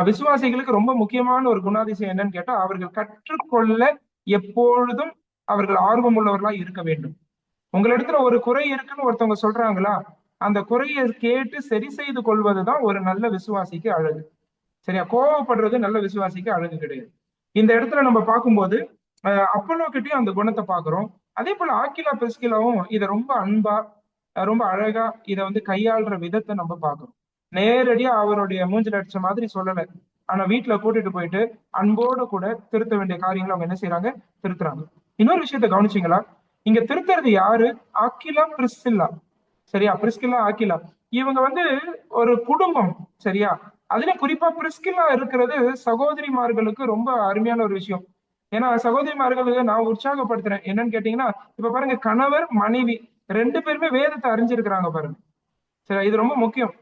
Speaker 1: விசுவாசிகளுக்கு ரொம்ப முக்கியமான ஒரு குணாதிசயம் என்னன்னு கேட்டா, அவர்கள் கற்றுக்கொள்ள எப்பொழுதும் அவர்கள் ஆர்வம் உள்ளவர்களா இருக்க வேண்டும். உங்களிடத்துல ஒரு குறை இருக்குன்னு ஒருத்தவங்க சொல்றாங்களா, அந்த குறையை கேட்டு சரி செய்து கொள்வதுதான் ஒரு நல்ல விசுவாசிக்கு அழகு. சரியா? கோவப்படுறது நல்ல விசுவாசிக்கு அழகு கிடையாது. இந்த இடத்துல நம்ம பார்க்கும்போது அப்பல்லோ கிட்டயும் அந்த குணத்தை பார்க்கிறோம். அதே போல ஆக்கிலா பிரிஸ்கிலாவும் இதை ரொம்ப அன்பா, ரொம்ப அழகா இதை வந்து கையாளுற விதத்தை நம்ம பார்க்கிறோம். நேரடியா அவருடைய மூஞ்சில அடிச்ச மாதிரி சொல்லல. ஆனா வீட்டுல கூட்டிட்டு போயிட்டு அன்போடு கூட திருத்த வேண்டிய காரியங்களை அவங்க என்ன செய்யறாங்க, திருத்துறாங்க. இன்னொரு விஷயத்த கவனிச்சீங்களா? இங்க திருத்துறது யாரு? Aquila Priscilla. சரியா? பிரிஸ்கில்லா ஆக்கிலா இவங்க வந்து ஒரு குடும்பம். சரியா? அதுல குறிப்பா பிரிஸ்கில்லா இருக்கிறது சகோதரிமார்களுக்கு ரொம்ப அருமையான ஒரு விஷயம். ஏன்னா சகோதரிமார்களுக்கு நான் உற்சாகப்படுத்துறேன். என்னன்னு கேட்டீங்கன்னா, இப்ப பாருங்க, கணவர் மனைவி ரெண்டு பேருமே வேதத்தை அறிஞ்சிருக்கிறாங்க பாருங்க. சரி, இது ரொம்ப முக்கியம்.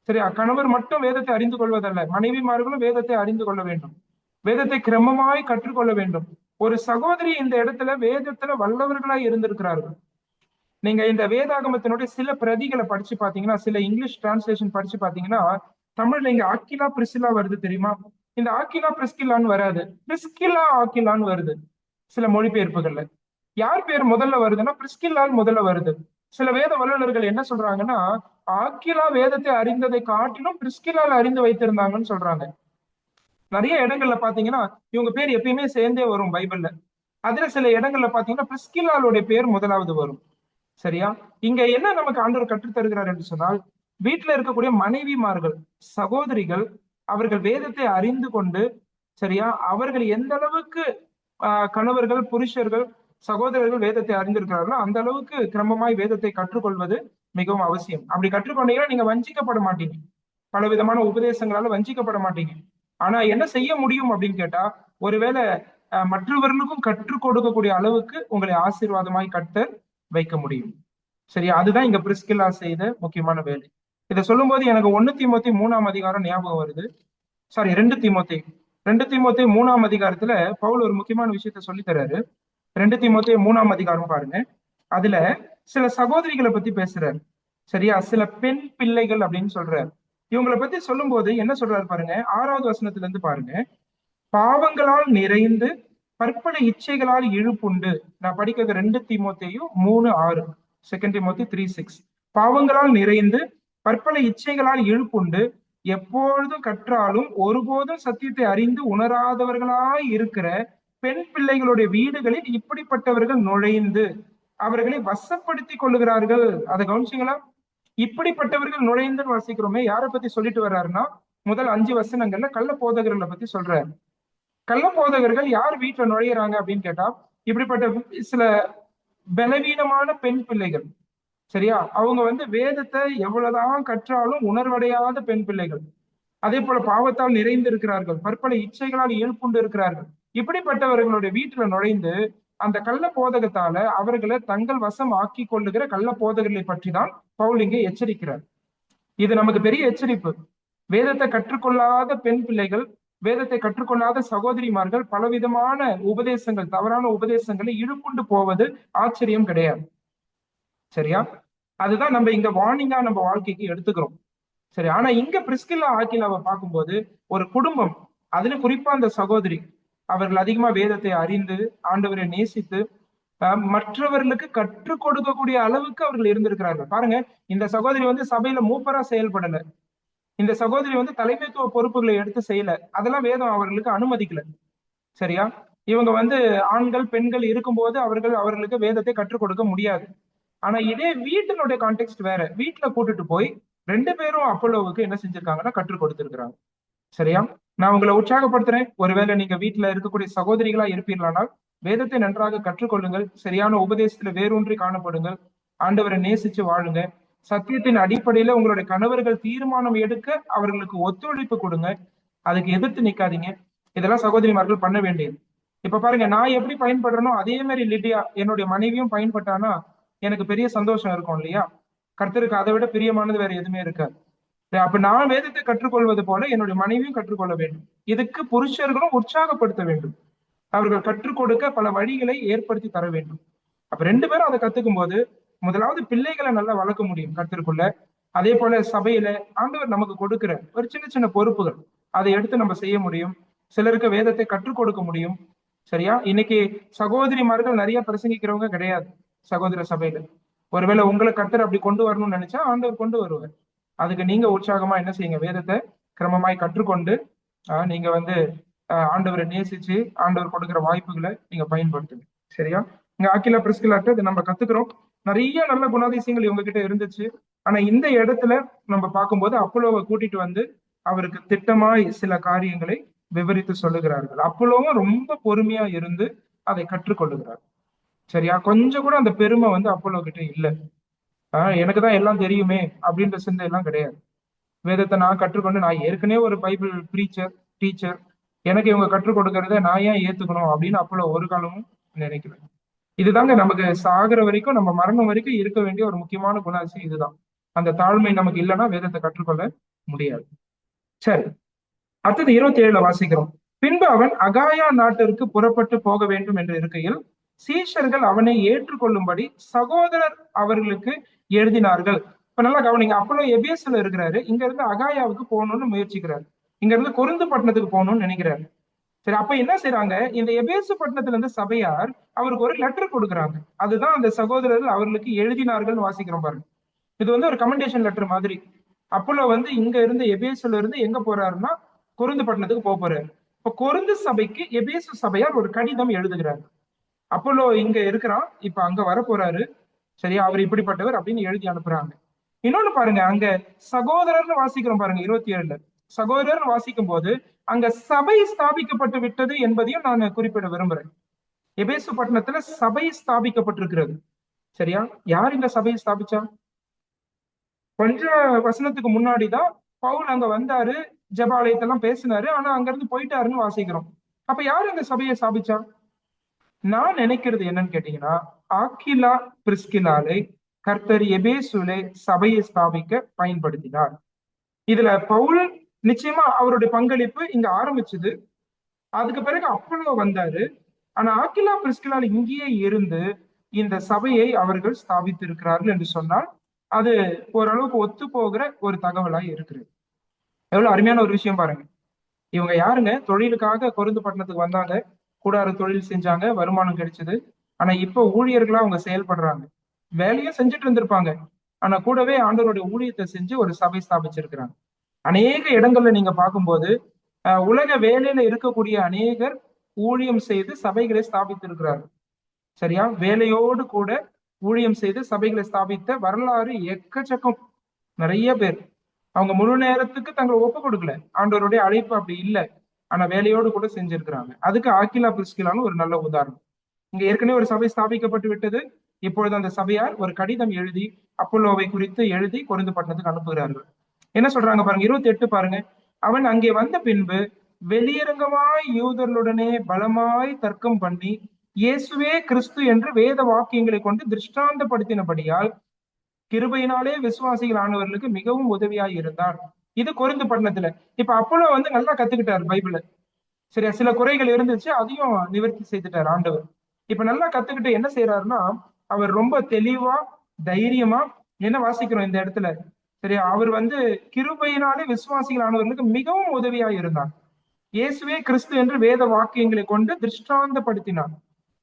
Speaker 1: சரியா? கணவர் மட்டும் வேதத்தை அறிந்து கொள்வதல்ல, மனைவிமார்களும் வேதத்தை அறிந்து கொள்ள வேண்டும். வேதத்தை கிரமமாய் கற்றுக்கொள்ள வேண்டும். ஒரு சகோதரி இந்த இடத்துல வேதத்துல வல்லவர்களாய் இருந்திருக்கிறார்கள். நீங்க இந்த வேதாகமத்தினுடைய சில பிரதிகளை படிச்சு பாத்தீங்கன்னா, சில இங்கிலீஷ் டிரான்ஸ்லேஷன் படிச்சு பாத்தீங்கன்னா, தமிழ்ல இங்க ஆக்கிலா பிரிசிலா வருது தெரியுமா? இந்த ஆக்கிலா பிரிஸ்கில்லான்னு வராது, பிரிஸ்கில்லா ஆக்கிலான்னு வருது சில மொழிபெயர்ப்புகள்ல. யார் பேர் முதல்ல வருதுன்னா பிரிஸ்கில்லால் முதல்ல வருது. சில வேத வல்லுநர்கள் என்ன சொல்றாங்கன்னா, ஆக்கிலா வேதத்தை அறிந்ததை காட்டிலும் பிரிஸ்கில்லால் அறிந்து வைத்திருந்தாங்கன்னு சொல்றாங்க. நிறைய இடங்கள்ல பாத்தீங்கன்னா இவங்க பேர் எப்பயுமே சேர்ந்தே வரும் பைபிள்ல. அதுல சில இடங்கள்ல பாத்தீங்கன்னா பிரிஸ்கில்லாளுடைய பேர் முதலாவது வரும். சரியா? இங்க என்ன நமக்கு ஆண்டவர் கற்றுத் தருகிறார் என்று சொன்னால், வீட்டுல இருக்கக்கூடிய மனைவிமார்கள், சகோதரிகள், அவர்கள் வேதத்தை அறிந்து கொண்டு, சரியா, அவர்கள் எந்த அளவுக்கு கணவர்கள், புருஷர்கள், சகோதரர்கள் வேதத்தை அறிந்திருக்கிறார்களோ அந்த அளவுக்கு கிரமமாய் வேதத்தை கற்றுக்கொள்வது மிகவும் அவசியம். அப்படி கற்றுக்கொண்டீங்கன்னா நீங்க வஞ்சிக்கப்பட மாட்டீங்க. பல விதமான உபதேசங்களால வஞ்சிக்கப்பட மாட்டீங்க. ஆனா என்ன செய்ய முடியும் அப்படின்னு கேட்டா, ஒருவேளை மற்றவர்களுக்கும் கற்றுக் கொடுக்கக்கூடிய அளவுக்கு உங்களை ஆசீர்வாதமாய் கர்த்தர் வைக்க முடியும். சரியா? அதுதான் இங்க பிரிஸ்கில்லா செய்த முக்கியமான வேலை. இதை சொல்லும்போது எனக்கு 1 தீமோத்தேயு 3 ஞாபகம் வருது. சாரி, 2 தீமோத்தேயு. 2 தீமோத்தேயு 3 பவுல் ஒரு முக்கியமான விஷயத்த சொல்லி தர்றாரு. 2 தீமோத்தேயு 3 பாருங்க. அதுல சில சகோதரிகளை பத்தி பேசுறாரு. சரியா? சில பெண் பிள்ளைகள் அப்படின்னு சொல்றாரு. இவங்களை பத்தி சொல்லும்போது என்ன சொல்றாரு பாருங்க, 6வது இருந்து பாருங்க. பாவங்களால் நிறைந்து பற்பல இச்சைகளால் இழுப்புண்டு. நான் படிக்கிறது 2 தீமோத்தேயு 3:6. 2 Timothy 3:6. பாவங்களால் நிறைந்து பற்பல இச்சைகளால் இழுப்புண்டு எப்பொழுதும் கற்றாலும் ஒருபோதும் சத்தியத்தை அறிந்து உணராதவர்களாய் இருக்கிற பெண் பிள்ளைகளுடைய வீடுகளில் இப்படிப்பட்டவர்கள் நுழைந்து அவர்களை வசப்படுத்திக் கொள்ளுகிறார்கள். அதை கவனிச்சீங்களா? இப்படிப்பட்டவர்கள் நுழைந்து வாசிக்கிறோமே, யாரை பத்தி சொல்லிட்டு வர்றாருன்னா, முதல் 5 வசனங்கள்ல கள்ள போதகர்களை பத்தி சொல்றாரு. கள்ள போதகர்கள் யார் வீட்டுல நுழையிறாங்க அப்படின்னு கேட்டா, இப்படிப்பட்ட சில பலவீனமான பெண் பிள்ளைகள். சரியா? அவங்க வந்து வேதத்தை எவ்வளவுதான் கற்றாலும் உணர்வடையாத பெண் பிள்ளைகள். அதே போல பாவத்தால் நிறைந்து இருக்கிறார்கள், பற்பல இச்சைகளால் இயல்புண்டு இருக்கிறார்கள். இப்படிப்பட்டவர்களுடைய வீட்டுல நுழைந்து அந்த கள்ள போதகத்தால அவர்களை தங்கள் வசம் ஆக்கி கொள்ளுகிற கள்ள போதகர்களை பற்றி தான் பவுல் இங்கே எச்சரிக்கிறார். இது நமக்கு பெரிய எச்சரிப்பு. வேதத்தை கற்றுக்கொள்ளாத பெண் பிள்ளைகள், வேதத்தை கற்றுக்கொள்ளாத சகோதரிமார்கள் பலவிதமான உபதேசங்கள், தவறான உபதேசங்களை இழுப்புண்டு போவது ஆச்சரியம் கிடையாது. சரியா? அதுதான் நம்ம இங்க வார்னிங்கா நம்ம வாழ்க்கைக்கு எடுத்துக்கிறோம். சரி, ஆனா இங்க பிரிஸ்கில்லா ஆக்கிலாவை பார்க்கும்போது ஒரு குடும்பம், அதுல குறிப்பா அந்த சகோதரி, அவர்கள் அதிகமா வேதத்தை அறிந்து ஆண்டவரை நேசித்து மற்றவர்களுக்கு கற்றுக் கொடுக்கக்கூடிய அளவுக்கு அவர்கள் இருந்திருக்கிறார்கள். பாருங்க, இந்த சகோதரி வந்து சபையில மூப்பரா செயல்படல. இந்த சகோதரி வந்து தலைமைத்துவ பொறுப்புகளை எடுத்து செய்யல. அதெல்லாம் வேதம் அவர்களுக்கு அனுமதிக்கல. சரியா? இவங்க வந்து ஆண்கள் பெண்கள் இருக்கும்போது அவர்களுக்கு வேதத்தை கற்றுக் கொடுக்க முடியாது. ஆனா இதே வீட்டினுடைய கான்டெக்ட் வேற. வீட்டுல கூட்டிட்டு போய் 2 பேரும் அப்பல்லோவுக்கு என்ன செஞ்சிருக்காங்கன்னா கற்றுக் கொடுத்திருக்கிறாங்க. சரியா? நான் உங்களை உற்சாகப்படுத்துறேன். ஒருவேளை நீங்க வீட்டுல இருக்கக்கூடிய சகோதரிகளா இருப்பீர்களானால் வேதத்தை நன்றாக கற்றுக்கொள்ளுங்கள், சரியான உபதேசத்துல வேரூன்றி காணப்படுங்கள், ஆண்டவரை நேசிச்சு வாழுங்க. சத்தியத்தின் அடிப்படையில உங்களுடைய கணவர்கள் தீர்மானம் எடுக்க அவர்களுக்கு ஒத்துழைப்பு கொடுங்க. அதுக்கு எதிர்த்து நிக்காதீங்க. இதெல்லாம் சகோதரிமார்கள் பண்ண வேண்டியது. இப்ப பாருங்க, நான் எப்படி பயன்படுறேனோ அதே மாதிரி லிடியா என்னுடைய மனைவியும் பயன்பட்டானா எனக்கு பெரிய சந்தோஷம் இருக்கும் இல்லையா? கர்த்தருக்கு அதை விட பிரியமானது வேற எதுவுமே இருக்காது. அப்ப நான் வேதத்தை கற்றுக்கொள்வது போல என்னுடைய மனைவியும் கற்றுக்கொள்ள வேண்டும். இதுக்கு புருஷர்களும் உற்சாகப்படுத்த வேண்டும். அவர்கள் கற்றுக் கொடுக்க பல வழிகளை ஏற்படுத்தி தர வேண்டும். அப்ப ரெண்டு பேரும் அதை கத்துக்கும் போது முதலாவது பிள்ளைகளை நல்லா வளர்க்க முடியும் கர்த்தருக்குள்ள. அதே போல சபையில ஆண்டவர் நமக்கு கொடுக்கிற ஒரு சின்ன சின்ன பொறுப்புகள் அதை எடுத்து நம்ம செய்ய முடியும். சிலருக்கு வேதத்தை கற்றுக் கொடுக்க முடியும். சரியா? இன்னைக்கு சகோதரிமார்கள் நிறைய பிரசங்கிக்கிறவங்க கிடையாது சகோதர சபையில. ஒருவேளை உங்களை கர்த்தர் அப்படி கொண்டு வரணும்னு நினைச்சா ஆண்டவர் கொண்டு வருவார். அதுக்கு நீங்க உற்சாகமா என்ன செய்யுங்க, வேதத்தை கிரமமாய் கற்றுக்கொண்டு நீங்க வந்து ஆண்டவரை நேசிச்சு ஆண்டவர் கொடுக்கிற வாய்ப்புகளை நீங்க பயன்படுத்துங்க. சரியா? இங்க ஆக்கிலா பிரிஸ்கிலாட்ட இதை நம்ம கத்துக்கிறோம். நிறைய நல்ல குணாதிசயங்கள் இவங்க கிட்ட இருந்துச்சு. ஆனா இந்த இடத்துல நம்ம பார்க்கும்போது அப்போலோவை கூட்டிட்டு வந்து அவருக்கு திட்டமாய் சில காரியங்களை விவரித்து சொல்லுகிறார்கள். அப்போலோவும் ரொம்ப பொறுமையா இருந்து அதை கற்றுக்கொள்ளுகிறார். சரியா? கொஞ்சம் கூட அந்த பெருமை வந்து அப்போலோ கிட்ட இல்ல. எனக்கு தான் எல்லாம் தெரியுமே அப்படின்ற சிந்தை எல்லாம் கிடையாது. வேதத்தை நான் கற்றுக்கொண்டு நான் ஏற்கனவே ஒரு பைபிள் ப்ரீச்சர் டீச்சர், எனக்கு இவங்க கற்றுக் கொடுக்கறத நான் ஏன் ஏத்துக்கணும் அப்படின்னு அப்போலோ ஒரு காலமும் நினைக்கிறேன். இதுதாங்க நமக்கு சாகிற வரைக்கும், நம்ம மரணம் வரைக்கும் இருக்க வேண்டிய ஒரு முக்கியமான குணாதிசயம் இதுதான். அந்த தாழ்மை நமக்கு இல்லைன்னா வேதத்தை கற்றுக்கொள்ள முடியாது. சரி, அடுத்தது 27 வாசிக்கிறோம். பின்பு அவன் அகாயா நாட்டிற்கு புறப்பட்டு போக வேண்டும் என்று இருக்கையில் சீஷர்கள் அவனை ஏற்றுக்கொள்ளும்படி சகோதரர் அவர்களுக்கு எழுதினார்கள். இப்ப நல்லா கவனிங்க, அப்போலோ எபேசுல இருக்கிறாரு, இங்க இருந்து அகாயாவுக்கு போகணும்னு முயற்சிக்கிறாரு, இங்க இருந்து கொரிந்து பட்டணத்துக்கு போகணும்னு நினைக்கிறாரு. சரி, அப்ப என்ன செய்யறாங்க, இந்த எபேசு பட்டணத்துல இருந்து சபையார் அவருக்கு ஒரு லெட்டர் கொடுக்குறாங்க. அதுதான் அந்த சகோதரர்கள் அவர்களுக்கு எழுதினார்கள் வாசிக்கிறோம் பாருங்க. இது வந்து ஒரு கமெண்டேஷன் லெட்டர் மாதிரி. அப்போலோ வந்து இங்க இருந்து எபேசுல இருந்து எங்க போறாருன்னா கொரிந்து பட்டணத்துக்கு போறாரு. இப்ப கொரிந்து சபைக்கு எபேசு சபையார் ஒரு கடிதம் எழுதுகிறார். அப்போலோ இங்க இருக்கிறான், இப்ப அங்க வர போறாரு, சரியா, அவர் இப்படிப்பட்டவர் அப்படின்னு எழுதி அனுப்புறாங்க. இன்னொன்னு பாருங்க, அங்க சகோதரர்னு வாசிக்கிறோம் பாருங்க 27ல. சகோதரர் வாசிக்கும் போது அங்க சபை ஸ்தாபிக்கப்பட்டு விட்டது என்பதையும் நான் குறிப்பிட விரும்புறேன். எபேசு பட்டணத்துல சபை ஸ்தாபிக்கப்பட்டிருக்கிறது. சரியா? யார் இந்த சபையை ஸ்தாபிச்சா? கொஞ்ச வசனத்துக்கு முன்னாடிதான் பவுல் அங்க வந்தாரு, ஜபாலயத்தெல்லாம் பேசினாரு, ஆனா அங்க இருந்து போயிட்டாருன்னு வாசிக்கிறோம். அப்ப யார் இந்த சபையை ஸ்தாபிச்சா? நான் நினைக்கிறது என்னன்னு கேட்டீங்கன்னா, ஆக்கிலா பிரிஸ்கிலாலை கர்த்தர் எபேசுலே சபையை ஸ்தாபிக்க பயன்படுத்தினார். இதுல பவுல் நிச்சயமா அவருடைய பங்களிப்பு இங்க ஆரம்பிச்சது. அதுக்கு பிறகு அப்போலோ வந்தாரு. ஆனா ஆக்கிலா பிரிஸ்கிலால் இங்கேயே இருந்து இந்த சபையை அவர்கள் ஸ்தாபித்து இருக்கிறார்கள் என்று சொன்னால் அது ஓரளவுக்கு ஒத்து போகிற ஒரு தகவலாய் இருக்கிறது. எவ்வளவு அருமையான ஒரு விஷயம் பாருங்க. இவங்க யாருங்க? தொழிலுக்காக கொரிந்து பட்டணத்துக்கு வந்தாங்க, கூடார தொழில் செஞ்சாங்க, வருமானம் கிடைச்சது. ஆனா இப்ப ஊழியர்களா அவங்க செயல்படுறாங்க. வேலையும் செஞ்சுட்டு இருந்திருப்பாங்க, ஆனா கூடவே ஆண்டவருடைய ஊழியத்தை செஞ்சு ஒரு சபை ஸ்தாபிச்சிருக்கிறாங்க. அநேக இடங்கள்ல நீங்க பார்க்கும்போது உலக வேலையில இருக்கக்கூடிய அநேகர் ஊழியம் செய்து சபைகளை ஸ்தாபித்து இருக்கிறார்கள். சரியா? வேலையோடு கூட ஊழியம் செய்து சபைகளை ஸ்தாபித்த வரலாறு எக்கச்சக்கம். நிறைய பேர் அவங்க முழு நேரத்துக்கு தங்களை ஒப்பு கொடுக்கல, ஆண்டவருடைய அழைப்பு அப்படி இல்லை, ஆனா வேலையோடு கூட செஞ்சிருக்கிறாங்க. அதுக்கு ஆக்கிலா பிரிஸ்கிலான்னு ஒரு நல்ல உதாரணம். இங்க ஏற்கனவே ஒரு சபை ஸ்தாபிக்கப்பட்டு விட்டது. இப்பொழுது அந்த சபையார் ஒரு கடிதம் எழுதி அப்போலோவை குறித்து எழுதி கொரிந்து பட்டணத்துக்கு அனுப்புகிறார்கள். என்ன சொல்றாங்க பாருங்க, 28 பாருங்க. அவன் அங்கே வந்த பின்பு வெளியரங்கமாய் யூதர்களுடனே பலமாய் தர்க்கம் பண்ணி இயேசுவே கிறிஸ்து என்று வேத வாக்கியங்களை கொண்டு திருஷ்டாந்தப்படுத்தினபடியால் கிருபையினாலே விசுவாசிகள் ஆனவர்களுக்கு மிகவும் உதவியாய் இருந்தார். இது கொரிந்து பட்டணத்துல. இப்ப அப்போலோ வந்து நல்லா கத்துக்கிட்டார் பைபிள. சரியா? சில குறைகள் இருந்துச்சு, அதையும் நிவர்த்தி செய்துட்டார் ஆண்டவர். இப்ப நல்லா கத்துக்கிட்டு என்ன செய்யறாருன்னா, அவர் ரொம்ப தெளிவா தைரியமா என்ன வாசிக்கிறோம் இந்த இடத்துல. சரியா? அவர் வந்து கிருபையினாலே விசுவாசிகள் ஆனவர்களுக்கு மிகவும் உதவியா இருந்தார். இயேசுவே கிறிஸ்து என்று வேத வாக்கியங்களை கொண்டு திருஷ்டாந்தப்படுத்தினார்.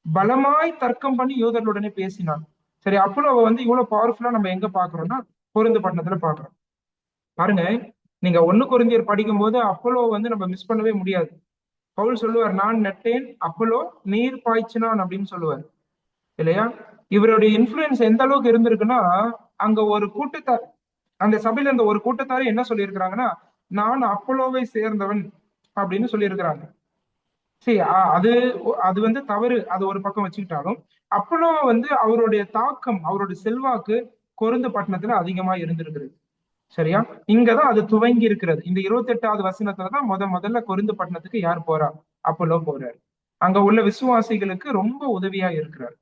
Speaker 1: பலமாய் தர்க்கம் பண்ணி யூதர்களுடனே பேசினார். சரி, அப்போலோ வந்து இவ்வளவு பவர்ஃபுல்லா நம்ம எங்க பாக்குறோம்னா கொரிந்து பட்டணத்துல பாக்குறோம். பாருங்க, நீங்க 1 கொரிந்தியர் படிக்கும் போது அப்போலோ வந்து நம்ம மிஸ் பண்ணவே முடியாது. பவுல் சொல்லுவார், நான் நட்டேன், அப்போலோ நீர் பாய்ச்சினான் அப்படின்னு சொல்லுவார் இல்லையா? இவருடைய இன்ஃபுளுன்ஸ் எந்த அளவுக்கு இருந்திருக்குன்னா, அங்க ஒரு கூட்டத்தார், அந்த சபையில இருந்த ஒரு கூட்டத்தாரு என்ன சொல்லியிருக்கிறாங்கன்னா, நான் அப்போலோவை சேர்ந்தவன் அப்படின்னு சொல்லியிருக்கிறாங்க. சரி, அது அது வந்து தவறு. அது ஒரு பக்கம் வச்சுக்கிட்டாலும், அப்போலோ வந்து அவருடைய தாக்கம், அவருடைய செல்வாக்கு கொரிந்து பட்டணத்துல அதிகமா இருந்திருக்கிறது. சரியா? இங்கதான் அது துவங்கி இருக்கிறது. இந்த 28வது வசனத்துலதான் முதல்ல கொரிந்து பட்டணத்துக்கு யார் போறா? அப்போலோ போறாரு. அங்க உள்ள விசுவாசிகளுக்கு ரொம்ப உதவியா இருக்கிறார்.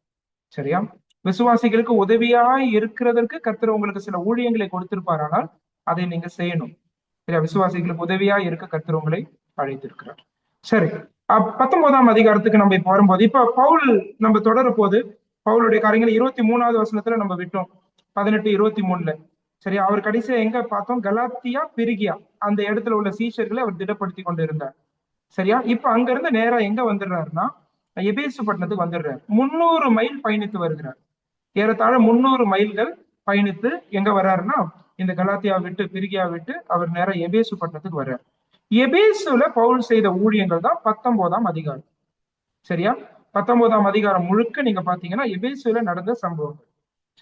Speaker 1: சரியா? விசுவாசிகளுக்கு உதவியாய் இருக்கிறதற்கு கர்த்தர் உங்களுக்கு சில ஊழியங்களை கொடுத்திருப்பாரானால் அதை நீங்க செய்யணும். சரியா? விசுவாசிகளுக்கு உதவியா இருக்க கர்த்தர் உங்களை அழைத்திருக்கிறார். சரி. 19ஆம் அதிகாரத்துக்கு நம்ம இப்ப வரும்போது, இப்ப பவுல் நம்ம தொடர போது பவுலுடைய காரியங்கள் 23வது வசனத்துல நம்ம விட்டோம். 18, 23ல. சரியா? அவர் கடைசியா எங்க பார்த்தோம்? கலாத்தியா, பிரிகியா அந்த இடத்துல உள்ள சீஷர்களை அவர் திடப்படுத்தி கொண்டு இருந்தார். சரியா? இப்ப அங்க இருந்து நேரா எங்க வந்துடுறாருன்னா எபேசு பட்டணத்துக்கு வந்துடுறாரு. 300 மைல் பயணித்து வருகிறார். ஏறத்தாழ 300 மைல்கள் பயணித்து எங்க வர்றாருன்னா இந்த கலாத்தியா விட்டு பிரிகியா விட்டு அவர் நேரம் எபேசு பட்டணத்துக்கு வர்றாரு. எபேசுல பவுல் செய்த ஊழியங்கள் தான் 19ஆம் அதிகாரம். சரியா? 19ஆம் அதிகாரம் முழுக்க நீங்க பாத்தீங்கன்னா எபேசுல நடந்த சம்பவங்கள்.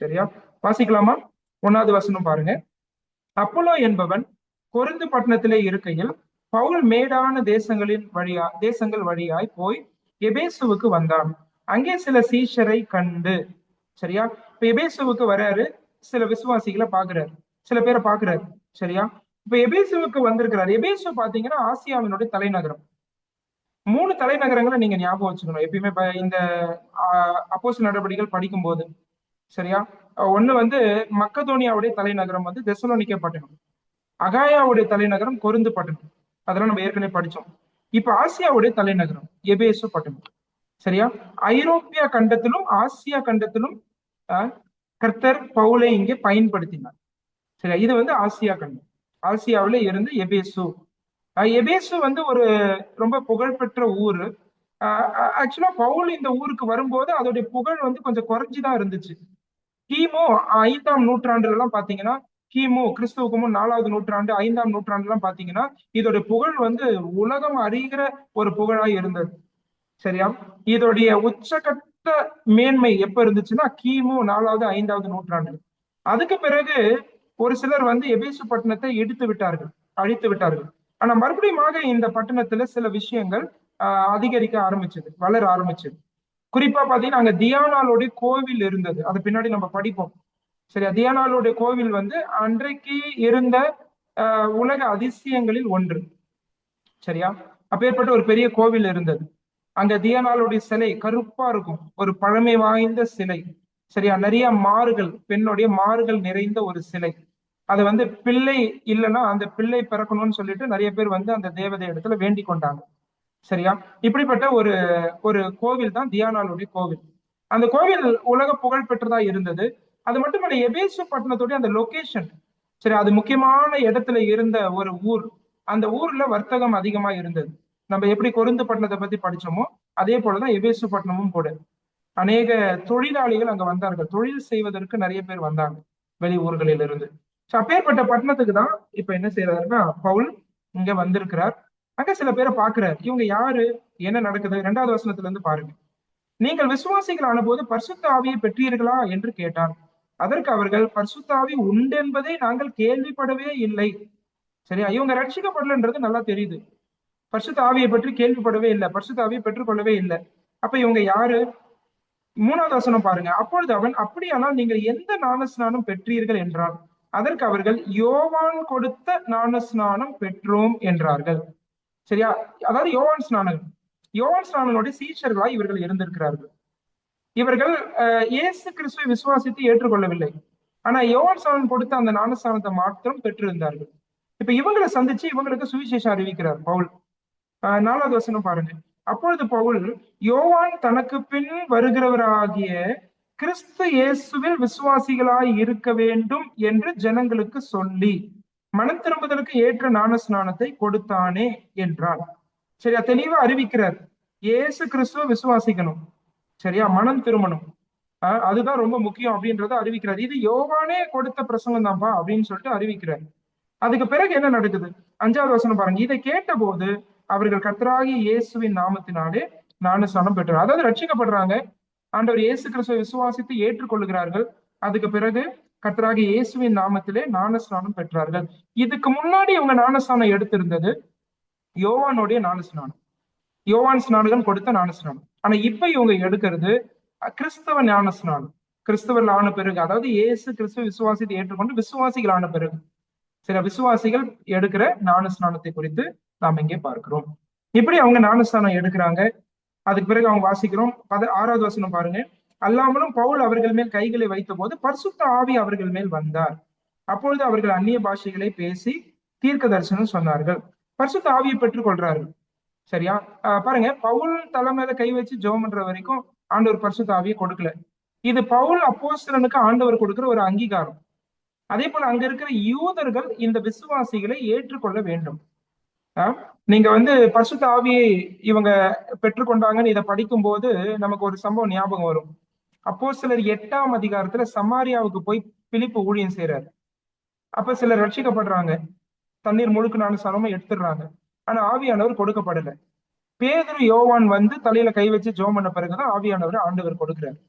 Speaker 1: சரியா? வாசிக்கலாமா? 1வது வசனம் பாருங்க. அப்போலோ என்பவன் கொரிந்து பட்டணத்திலே இருக்கையில் பவுல் மேடான தேசங்கள் வழியாய் போய் எபேசுவுக்கு வந்தான். அங்கே சில சீஷரை கண்டு. சரியா? இப்ப எபேசுவுக்கு வராரு, சில விசுவாசிகளை பாக்குறாரு, சில பேரை பாக்குறாரு. சரியா? இப்ப எபேசுவுக்கு வந்திருக்கிறார். எபேசு பாத்தீங்கன்னா ஆசியாவினுடைய தலைநகரம். 3 தலைநகரங்களை நீங்க ஞாபகம் வச்சுக்கணும் எப்பயுமே இந்த அப்போஸ்தலர் நடவடிக்கைகள் படிக்கும் போது. சரியா? ஒண்ணு வந்து மக்கதோனியாவுடைய தலைநகரம் வந்து தெசலோனிக்கே பட்டணம். அகாயாவுடைய தலைநகரம் கொரிந்து பட்டணம். அதெல்லாம் நம்ம ஏற்கனவே படிச்சோம். இப்ப ஆசியாவுடைய தலைநகரம் எபேசு பட்டணம். சரியா? ஐரோப்பிய கண்டத்திலும் ஆசியா கண்டத்திலும் கர்த்தர் பவுலை இங்கே பயன்படுத்தினார். சரியா? இது வந்து ஆசியா கண்டம். ஆசியாவில இருந்து எபேசு. எபேசு வந்து ஒரு ரொம்ப புகழ்பெற்ற ஊரு. ஆக்சுவலா பவுல் இந்த ஊருக்கு வரும்போது அதோடைய புகழ் வந்து கொஞ்சம் குறைஞ்சுதான் இருந்துச்சு. கிமு 5ஆம் நூற்றாண்டுல எல்லாம் பாத்தீங்கன்னா, கிமு கிறிஸ்துவுக்கு முன் 4வது நூற்றாண்டு 5ஆம் நூற்றாண்டு எல்லாம் பாத்தீங்கன்னா இதோட புகழ் வந்து உலகம் அறிகிற ஒரு புகழாய் இருந்தது. சரியா? இதோடைய உச்சகட்ட மேன்மை எப்ப இருந்துச்சுன்னா கிமு 4வது 5வது நூற்றாண்டு. அதுக்கு பிறகு ஒரு சிலர் வந்து எபேசு பட்டணத்தை இடித்து விட்டார்கள், அழித்து விட்டார்கள். ஆனா மறுபடியும் இந்த பட்டணத்துல சில விஷயங்கள் அதிகரிக்க ஆரம்பிச்சது, வளர ஆரம்பிச்சது. குறிப்பா பாத்தீங்கன்னா அங்க தியானாளுடைய கோவில் இருந்தது. அது பின்னாடி நம்ம படிப்போம். சரியா? தியானாளுடைய கோவில் வந்து அன்றைக்கு இருந்த உலக அதிசயங்களில் ஒன்று. சரியா? அப்பேற்பட்ட ஒரு பெரிய கோவில் இருந்தது. அங்க தியானாளுடைய சிலை கருப்பா இருக்கும், ஒரு பழமை வாய்ந்த சிலை. சரியா? நிறைய மாறுகள், பெண்ணுடைய மாறுகள் நிறைந்த ஒரு சிலை. அது வந்து பிள்ளை இல்லைன்னா அந்த பிள்ளை பிறக்கணும்னு சொல்லிட்டு நிறைய பேர் வந்து அந்த தேவதை இடத்துல வேண்டிக் கொண்டாங்க. சரியா? இப்படிப்பட்ட ஒரு ஒரு கோவில் தான் தியானாளுடைய கோவில். அந்த கோவில் உலக புகழ் பெற்றதா இருந்தது. அது மட்டுமல்ல எபேசு பட்டணத்துடைய அந்த லொகேஷன், சரி, அது முக்கியமான இடத்துல இருந்த ஒரு ஊர். அந்த ஊர்ல வர்த்தகம் அதிகமா இருந்தது. நம்ம எப்படி கொரிந்து பட்டணத்தை பத்தி படிச்சோமோ அதே போலதான் எபேசு பட்டணமும் கூட. அநேக தொழிலாளிகள் அங்க வந்தார்கள், தொழில் செய்வதற்கு நிறைய பேர் வந்தாங்க வெளி ஊர்களில் இருந்து. அப்பேற்பட்ட பட்டணத்துக்கு தான் இப்ப என்ன செய்யறாருன்னா பவுல் இங்க வந்திருக்கிறார். அங்க சில பேரை பாக்குறாரு. இவங்க யாரு, என்ன நடக்குது? 2வது வசனத்துல இருந்து பாருங்க. நீங்கள் விசுவாசிகள் ஆன போது பரிசுத்த ஆவியை பெற்றீர்களா என்று கேட்டான். அதற்கு அவர்கள் பரிசுத்த ஆவி உண்டு என்பதை நாங்கள் கேள்விப்படவே இல்லை. சரியா? இவங்க ரட்சிக்கப்படலன்றது நல்லா தெரியுது. பரிசுத்த ஆவியை பற்றி கேள்விப்படவே இல்லை, பரிசுத்த ஆவியை பெற்றுக்கொள்ளவே இல்லை. அப்ப இவங்க யாரு? 3வது வசனம் பாருங்க. அப்பொழுது அவன், அப்படியானால் நீங்கள் எந்த ஞானஸ்நானம் பெற்றீர்கள் என்றான். அதற்கு அவர்கள் யோவான் கொடுத்த ஞானஸ்நானம் பெற்றோம் என்றார்கள். சரியா? அதாவது யோவான் ஸ்நானனுடைய சீஷர்களாய் இவர்கள் இருந்திருக்கிறார்கள். இவர்கள் இயேசு கிறிஸ்துவை விசுவாசித்து ஏற்றுக்கொள்ளவில்லை. ஆனா யோவான் ஸ்நானன் கொடுத்த அந்த ஞானஸ்நானத்தை மாத்திரம் பெற்றிருந்தார்கள். இப்ப இவங்களை சந்திச்சு இவங்களுக்கு சுவிசேஷம் அறிவிக்கிறார் பவுல். 4வது வசனம் பாருங்க. அப்பொழுது பவுல், யோவான் தனக்கு பின் வருகிறவராகிய கிறிஸ்து இயேசுவில் விசுவாசிகளாய் இருக்க வேண்டும் என்று ஜனங்களுக்கு சொல்லி மனம் திரும்புதலுக்கு ஏற்ற ஞானஸ்நானத்தை கொடுத்தானே என்றான். சரியா? தெளிவா அறிவிக்கிறார். இயேசு கிறிஸ்துவ விசுவாசிக்கணும். சரியா? மனம் திரும்பணும். அதுதான் ரொம்ப முக்கியம் அப்படின்றத அறிவிக்கிறார். இது யோவானே கொடுத்த பிரசங்கம் தான்ப்பா அப்படின்னு சொல்லிட்டு அறிவிக்கிறார். அதுக்கு பிறகு என்ன நடக்குது? 5வது வசனம் பாருங்க. இதை கேட்ட போது அவர்கள் கர்த்தராகிய இயேசுவின் நாமத்தினாலே ஞானஸ்நானம் பெற்றார். அதாவது ரட்சிக்கப்படுறாங்க, ஆண்டவர் இயேசு கிறிஸ்துவை விசுவாசித்து ஏற்றுக்கொள்ளுகிறார்கள். அதுக்கு பிறகு கர்த்தராகிய இயேசுவின் நாமத்திலே ஞானஸ்நானம் பெற்றார்கள். இதுக்கு முன்னாடி இவங்க ஞானஸ்நானம் எடுத்திருந்தது யோவானுடைய ஞானஸ்நானம். யோவான் ஸ்நானகன் கொடுத்த ஞானஸ்நானம். ஆனா இப்ப இவங்க எடுக்கிறது கிறிஸ்தவ ஞானஸ்நானம். கிறிஸ்தவர் ஆன பிறகு, அதாவது இயேசு கிறிஸ்துவ விசுவாசத்தை ஏற்றுக்கொண்டு விசுவாசிகள் ஆன பிறகு சில விசுவாசிகள் எடுக்கிற ஞானஸ்நானத்தை குறித்து நாம் இங்கே பார்க்கிறோம். இப்படி அவங்க ஞானஸ்நானம் எடுக்கிறாங்க. அதுக்கு பிறகு அவங்க வாசிக்கிறோம் 6வது வசனம் பாருங்க. அல்லாமலும் பவுல் அவர்கள் மேல் கைகளை வைத்த போது பரிசுத்த ஆவி அவர்கள் மேல் வந்தார். அப்பொழுது அவர்கள் அந்நிய பாஷைகளை பேசி தீர்க்க தரிசனம் சொன்னார்கள். பரிசுத்த ஆவியை பெற்றுக் கொள்றார்கள். சரியா? பாருங்க, பவுல் தலை மேல கை வச்சு ஜெபம் பண்ற வரைக்கும் ஆண்டவர் பரிசுத்த ஆவியை கொடுக்கல. இது பவுல் அப்போஸ்தலனுக்கு ஆண்டவர் கொடுக்கிற ஒரு அங்கீகாரம். அதே போல அங்க இருக்கிற யூதர்கள் இந்த விசுவாசிகளை ஏற்றுக்கொள்ள வேண்டும். நீங்க பரிசுத்த ஆவியை இவங்க பெற்றுக்கொண்டாங்கன்னு இதை படிக்கும் போது நமக்கு ஒரு சம்பவம் ஞாபகம் வரும். அப்போஸ்தலர் 8ஆம் அதிகாரத்துல சமாரியாவுக்கு போய் பிலிப்பு ஊழியம் செய்யறாரு. அப்ப சிலர் ரட்சிக்கப்படுறாங்க, தண்ணீர் முழுக்க ஞானஸ்நானமா எடுத்துடுறாங்க. ஆனா ஆவியானவர் கொடுக்கப்படல. பேதுரு யோவான் தலையில கை வச்சு ஜெபம் பண்ண பிறகுதான் ஆவியானவர் ஆண்டவர் கொடுக்கிறார்.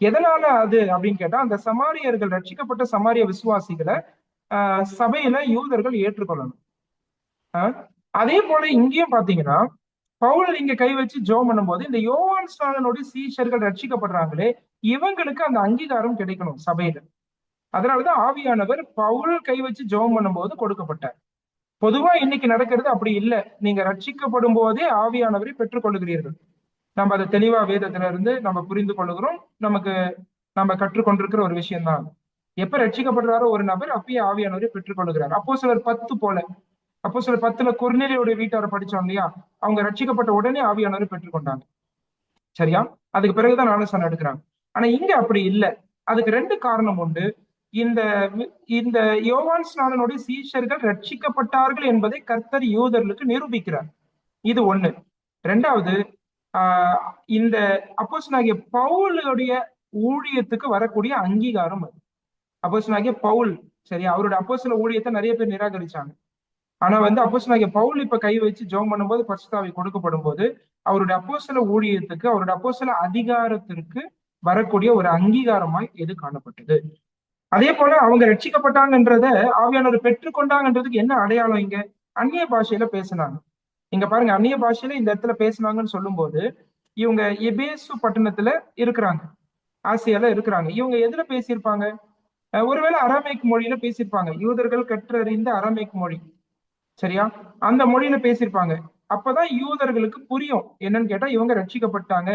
Speaker 1: எதனால அது அப்படின்னு கேட்டா, அந்த சமாரியர்கள், ரட்சிக்கப்பட்ட சமாரிய விசுவாசிகளை சபையில யூதர்கள் ஏற்றுக்கொள்ளணும். அதே போல இங்கேயும் பாத்தீங்கன்னா, பவுல் இங்க கை வச்சு ஜெபம் பண்ணும்போது இந்த யோவான் ஸ்நானனுடைய சீஷர்கள் ரட்சிக்கப்படுறாங்களே, இவங்களுக்கு அந்த அங்கீகாரம் கிடைக்கணும் சபையில. அதனாலதான் ஆவியானவர் பவுல் கை வச்சு ஜெபம் பண்ணும்போது கொடுக்கப்பட்டார். பொதுவா இன்னைக்கு நடக்கிறது அப்படி இல்லை. நீங்க ரட்சிக்கப்படும் போதே ஆவியானவரை பெற்றுக் கொள்ளுகிறீர்கள். நம்ம அதை தெளிவா வேதத்துல இருந்து நம்ம புரிந்து கொள்ளுகிறோம். நம்ம கற்றுக்கொண்டிருக்கிற ஒரு விஷயம் தான். எப்ப ரட்சிக்கப்படுறாரோ ஒரு நபர், அப்பயே ஆவியானவரை பெற்றுக் கொள்ளுகிறார். அப்போஸ்தலர் 10 போல, அப்போஸ்தலர் 10ல கொர்நேலியோட வீட்டாரை படிச்சோம் இல்லையா? அவங்க ரட்சிக்கப்பட்ட உடனே ஆவியானவரை பெற்றுக்கொண்டாங்க. சரியா? அதுக்கு பிறகுதான் ஞானஸ்நானம் எடுக்கிறாங்க. ஆனா இங்க அப்படி இல்லை. அதுக்கு 2 காரணம் உண்டு. இந்த இந்த யோவான் ஸ்நானனுடைய சீஷர்கள் ரட்சிக்கப்பட்டார்கள் என்பதை கர்த்தர் யூதர்களுக்கு நிரூபிக்கிறார். இது ஒண்ணு. 2வது, இந்த அப்போஸ்தலனாகிய பவுலுடைய ஊழியத்துக்கு வரக்கூடிய அங்கீகாரம் அது. அப்போஸ்தலனாகிய பவுல், சரியா, அவருடைய அப்போஸ்தல ஊழியத்தை நிறைய பேர் நிராகரிச்சாங்க. ஆனா அப்போஸ்தலனாகிய பவுல் இப்ப கை வச்சு ஜெபம் பண்ணும்போது பரிசுத்த ஆவி கொடுக்கப்படும் போது அவருடைய அப்போஸ்தல ஊழியத்துக்கு, அவருடைய அப்போஸ்தல அதிகாரத்திற்கு வரக்கூடிய ஒரு அங்கீகாரமாய் எது காணப்பட்டது. அதே போல அவங்க ரட்சிக்கப்பட்டாங்கன்றத, ஆவியானவர் பெற்றுக்கொண்டாங்கன்றதுக்கு என்ன அடையாளம்? இங்க அந்நிய பாஷையில பேசினாங்க. இங்க பாருங்க, அந்நிய பாஷையில இந்த இடத்துல பேசினாங்கன்னு சொல்லும் போது இவங்க எபேசு பட்டணத்துல இருக்கிறாங்க, ஆசியால இருக்கிறாங்க. இவங்க எதுல பேசியிருப்பாங்க? ஒருவேளை அரமேக் மொழியில பேசியிருப்பாங்க. யூதர்கள் கற்றறிந்த அரமேக் மொழி, சரியா, அந்த மொழியில பேசியிருப்பாங்க. அப்பதான் யூதர்களுக்கு புரியும். என்னன்னு கேட்டா, இவங்க ரட்சிக்கப்பட்டாங்க,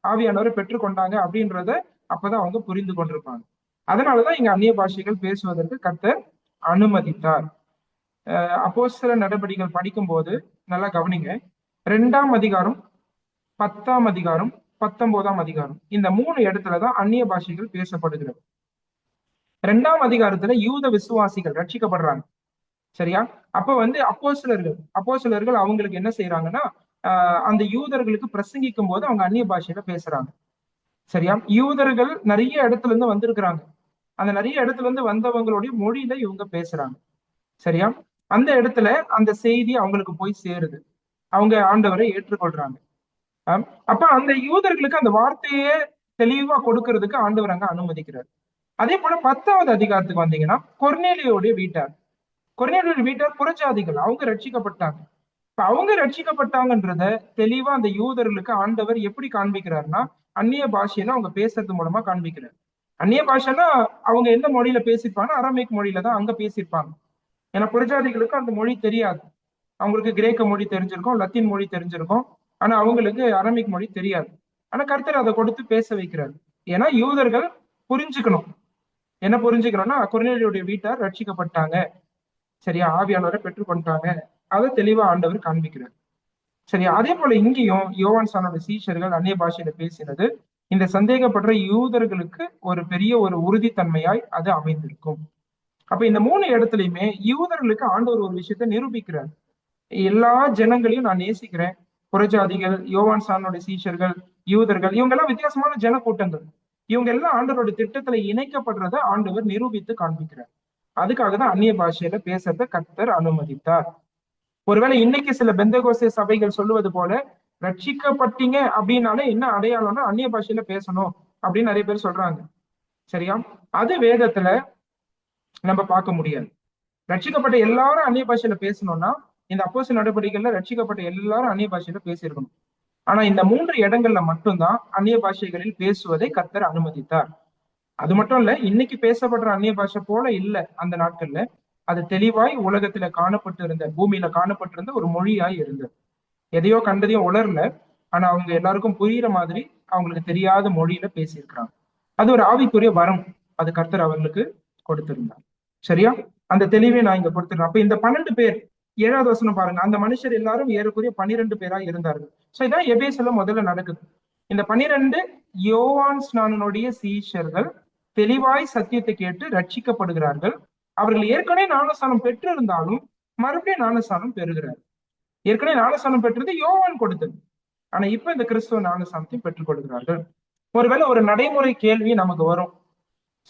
Speaker 1: ஆவியானவரை பெற்றுக்கொண்டாங்க அப்படின்றத அப்பதான் அவங்க புரிந்து கொண்டிருப்பாங்க. அதனாலதான் இங்க அந்நிய பாஷைகள் பேசுவதற்கு கர்த்தர் அனுமதித்தார். அப்போஸ்தல நடவடிக்கைகள் படிக்கும் போது நல்லா கவனிங்க. 2ஆம் அதிகாரம், 10ஆம் அதிகாரம், 19ஆம் அதிகாரம், இந்த 3 இடத்துலதான் அந்நிய பாஷைகள் பேசப்படுகிறது. 2ஆம் அதிகாரத்துல யூத விசுவாசிகள் ரட்சிக்கப்படுறாங்க, சரியா? அப்ப அப்போஸ்தலர்கள் அவங்களுக்கு என்ன செய்யறாங்கன்னா, அந்த யூதர்களுக்கு பிரசங்கிக்கும் போது அவங்க அந்நிய பாஷையில பேசுறாங்க, சரியா? யூதர்கள் நிறைய இடத்துல இருந்து வந்திருக்கிறாங்க. அந்த நிறைய இடத்துல இருந்து வந்தவங்களுடைய மொழியில இவங்க பேசுறாங்க, சரியா? அந்த இடத்துல அந்த செய்தி அவங்களுக்கு போய் சேருது. அவங்க ஆண்டவரை ஏற்றுக்கொள்றாங்க. அப்ப அந்த யூதர்களுக்கு அந்த வார்த்தையே தெளிவா கொடுக்கறதுக்கு ஆண்டவர் அங்க அனுமதிக்கிறார். அதே போல 10வது அதிகாரத்துக்கு வந்தீங்கன்னா, கொர்நேலியோடைய வீட்டார் புறஜாதிகள், அவங்க ரட்சிக்கப்பட்டாங்க. இப்ப அவங்க ரட்சிக்கப்பட்டாங்கன்றத தெளிவா அந்த யூதர்களுக்கு ஆண்டவர் எப்படி காண்பிக்கிறாருன்னா, அந்நிய பாஷையில அவங்க பேசுறது மூலமா காண்பிக்கிறார். அந்நிய பாஷைன்னா அவங்க எந்த மொழியில பேசியிருப்பாங்க? அரமேக் மொழியில தான் அங்க பேசியிருப்பாங்க. ஏன்னா புறஜாதிகளுக்கு அந்த மொழி தெரியாது. அவங்களுக்கு கிரேக்க மொழி தெரிஞ்சிருக்கும், லத்தீன் மொழி தெரிஞ்சிருக்கும். ஆனா அவங்களுக்கு அரமிக் மொழி தெரியாது. ஆனா கர்த்தர் அதை கொடுத்து பேச வைக்கிறார். ஏன்னா யூதர்கள் புரிஞ்சுக்கணும். என்ன புரிஞ்சுக்கணும்னா, கொர்நேலியோடைய வீட்டார் ரட்சிக்கப்பட்டாங்க, சரியா, ஆவியானவரை பெற்றுக்கொண்டாங்க, அதை தெளிவா ஆண்டவர் காண்பிக்கிறார், சரியா? அதே போல இங்கேயும் யோவான் ஸ்நானனுடைய சீஷர்கள் அந்நிய பாஷையில பேசினது இந்த சந்தேகப்படுற யூதர்களுக்கு ஒரு பெரிய ஒரு உறுதித்தன்மையாய் அது அமைந்திருக்கும். அப்ப இந்த 3 இடத்துலயுமே யூதர்களுக்கு ஆண்டவர் ஒரு விஷயத்தை நிரூபிக்கிறார். எல்லா ஜனங்களையும் நான் நேசிக்கிறேன். புறஜாதிகள், யோவான் ஸ்நானனுடைய சீஷர்கள், யூதர்கள், இவங்க எல்லாம் வித்தியாசமான ஜன கூட்டங்கள். இவங்க எல்லாம் ஆண்டவருடைய திட்டத்துல இணைக்கப்படுறத ஆண்டவர் நிரூபித்து காண்பிக்கிறார். அதுக்காக தான் அந்நிய பாஷையில பேசுறத கர்த்தர் அனுமதித்தார். ஒருவேளை இன்னைக்கு சில பெந்தகோஸ்தே சபைகள் சொல்லுவது போல, ரட்சிக்கப்பட்டீங்க அப்படின்னாலே என்ன அடையாளம்னா அந்நிய பாஷையில பேசணும் அப்படின்னு நிறைய பேர் சொல்றாங்க, சரியா? அது வேதத்துல நம்ம பார்க்க முடியாது. ரட்சிக்கப்பட்ட எல்லாரும் அந்நிய பாஷையில பேசணும்னா இந்த அப்போஸ்தல நடவடிக்கைகள்ல ரட்சிக்கப்பட்ட எல்லாரும் அந்நிய பாஷையில பேசியிருக்கணும். ஆனா இந்த 3 இடங்கள்ல மட்டும்தான் அந்நிய பாஷைகளில் பேசுவதை கர்த்தர் அனுமதித்தார். அது மட்டும் இல்ல, இன்னைக்கு பேசப்படுற அந்நிய பாஷை போல இல்ல அந்த நாட்கள்ல. அது தெளிவாய் உலகத்துல காணப்பட்டு இருந்த, பூமியில காணப்பட்டிருந்த ஒரு மொழியாய் இருந்தது. எதையோ கண்டதையும் உளரல. ஆனா அவங்க எல்லாருக்கும் புரியுற மாதிரி அவங்களுக்கு தெரியாத மொழியில பேசியிருக்கிறாங்க. அது ஒரு ஆவிக்குரிய வரம். அது கர்த்தர் அவர்களுக்கு கொடுத்திருந்தார். சரியா? அந்த தெளிவை நான் இங்க கொடுத்துறேன். அப்ப இந்த 12 பேர், 7வது வசனம் பாருங்க. அந்த மனுஷர் எல்லாரும் ஏறக்குறைய 12 பேரா இருந்தார்கள். சோ இதான் எபேசுல முதல்ல நடக்குது. இந்த 12 யோவான் ஸ்நானனுடைய சீஷர்கள் தெளிவாய் சத்தியத்தை கேட்டு ரட்சிக்கப்படுகிறார்கள். அவர்கள் ஏற்கனவே ஞானஸ்நானம் பெற்றிருந்தாலும் மறுபடியும் ஞானஸ்நானம் பெறுகிறார். ஏற்கனவே ஞானஸ்நானம் பெற்றது யோவான் கொடுத்தது. ஆனா இப்ப இந்த கிறிஸ்துவ ஞானஸ்நானத்தை பெற்றுக் கொள்கிறார்கள். ஒருவேளை ஒரு நடைமுறை கேள்வி நமக்கு வரும்.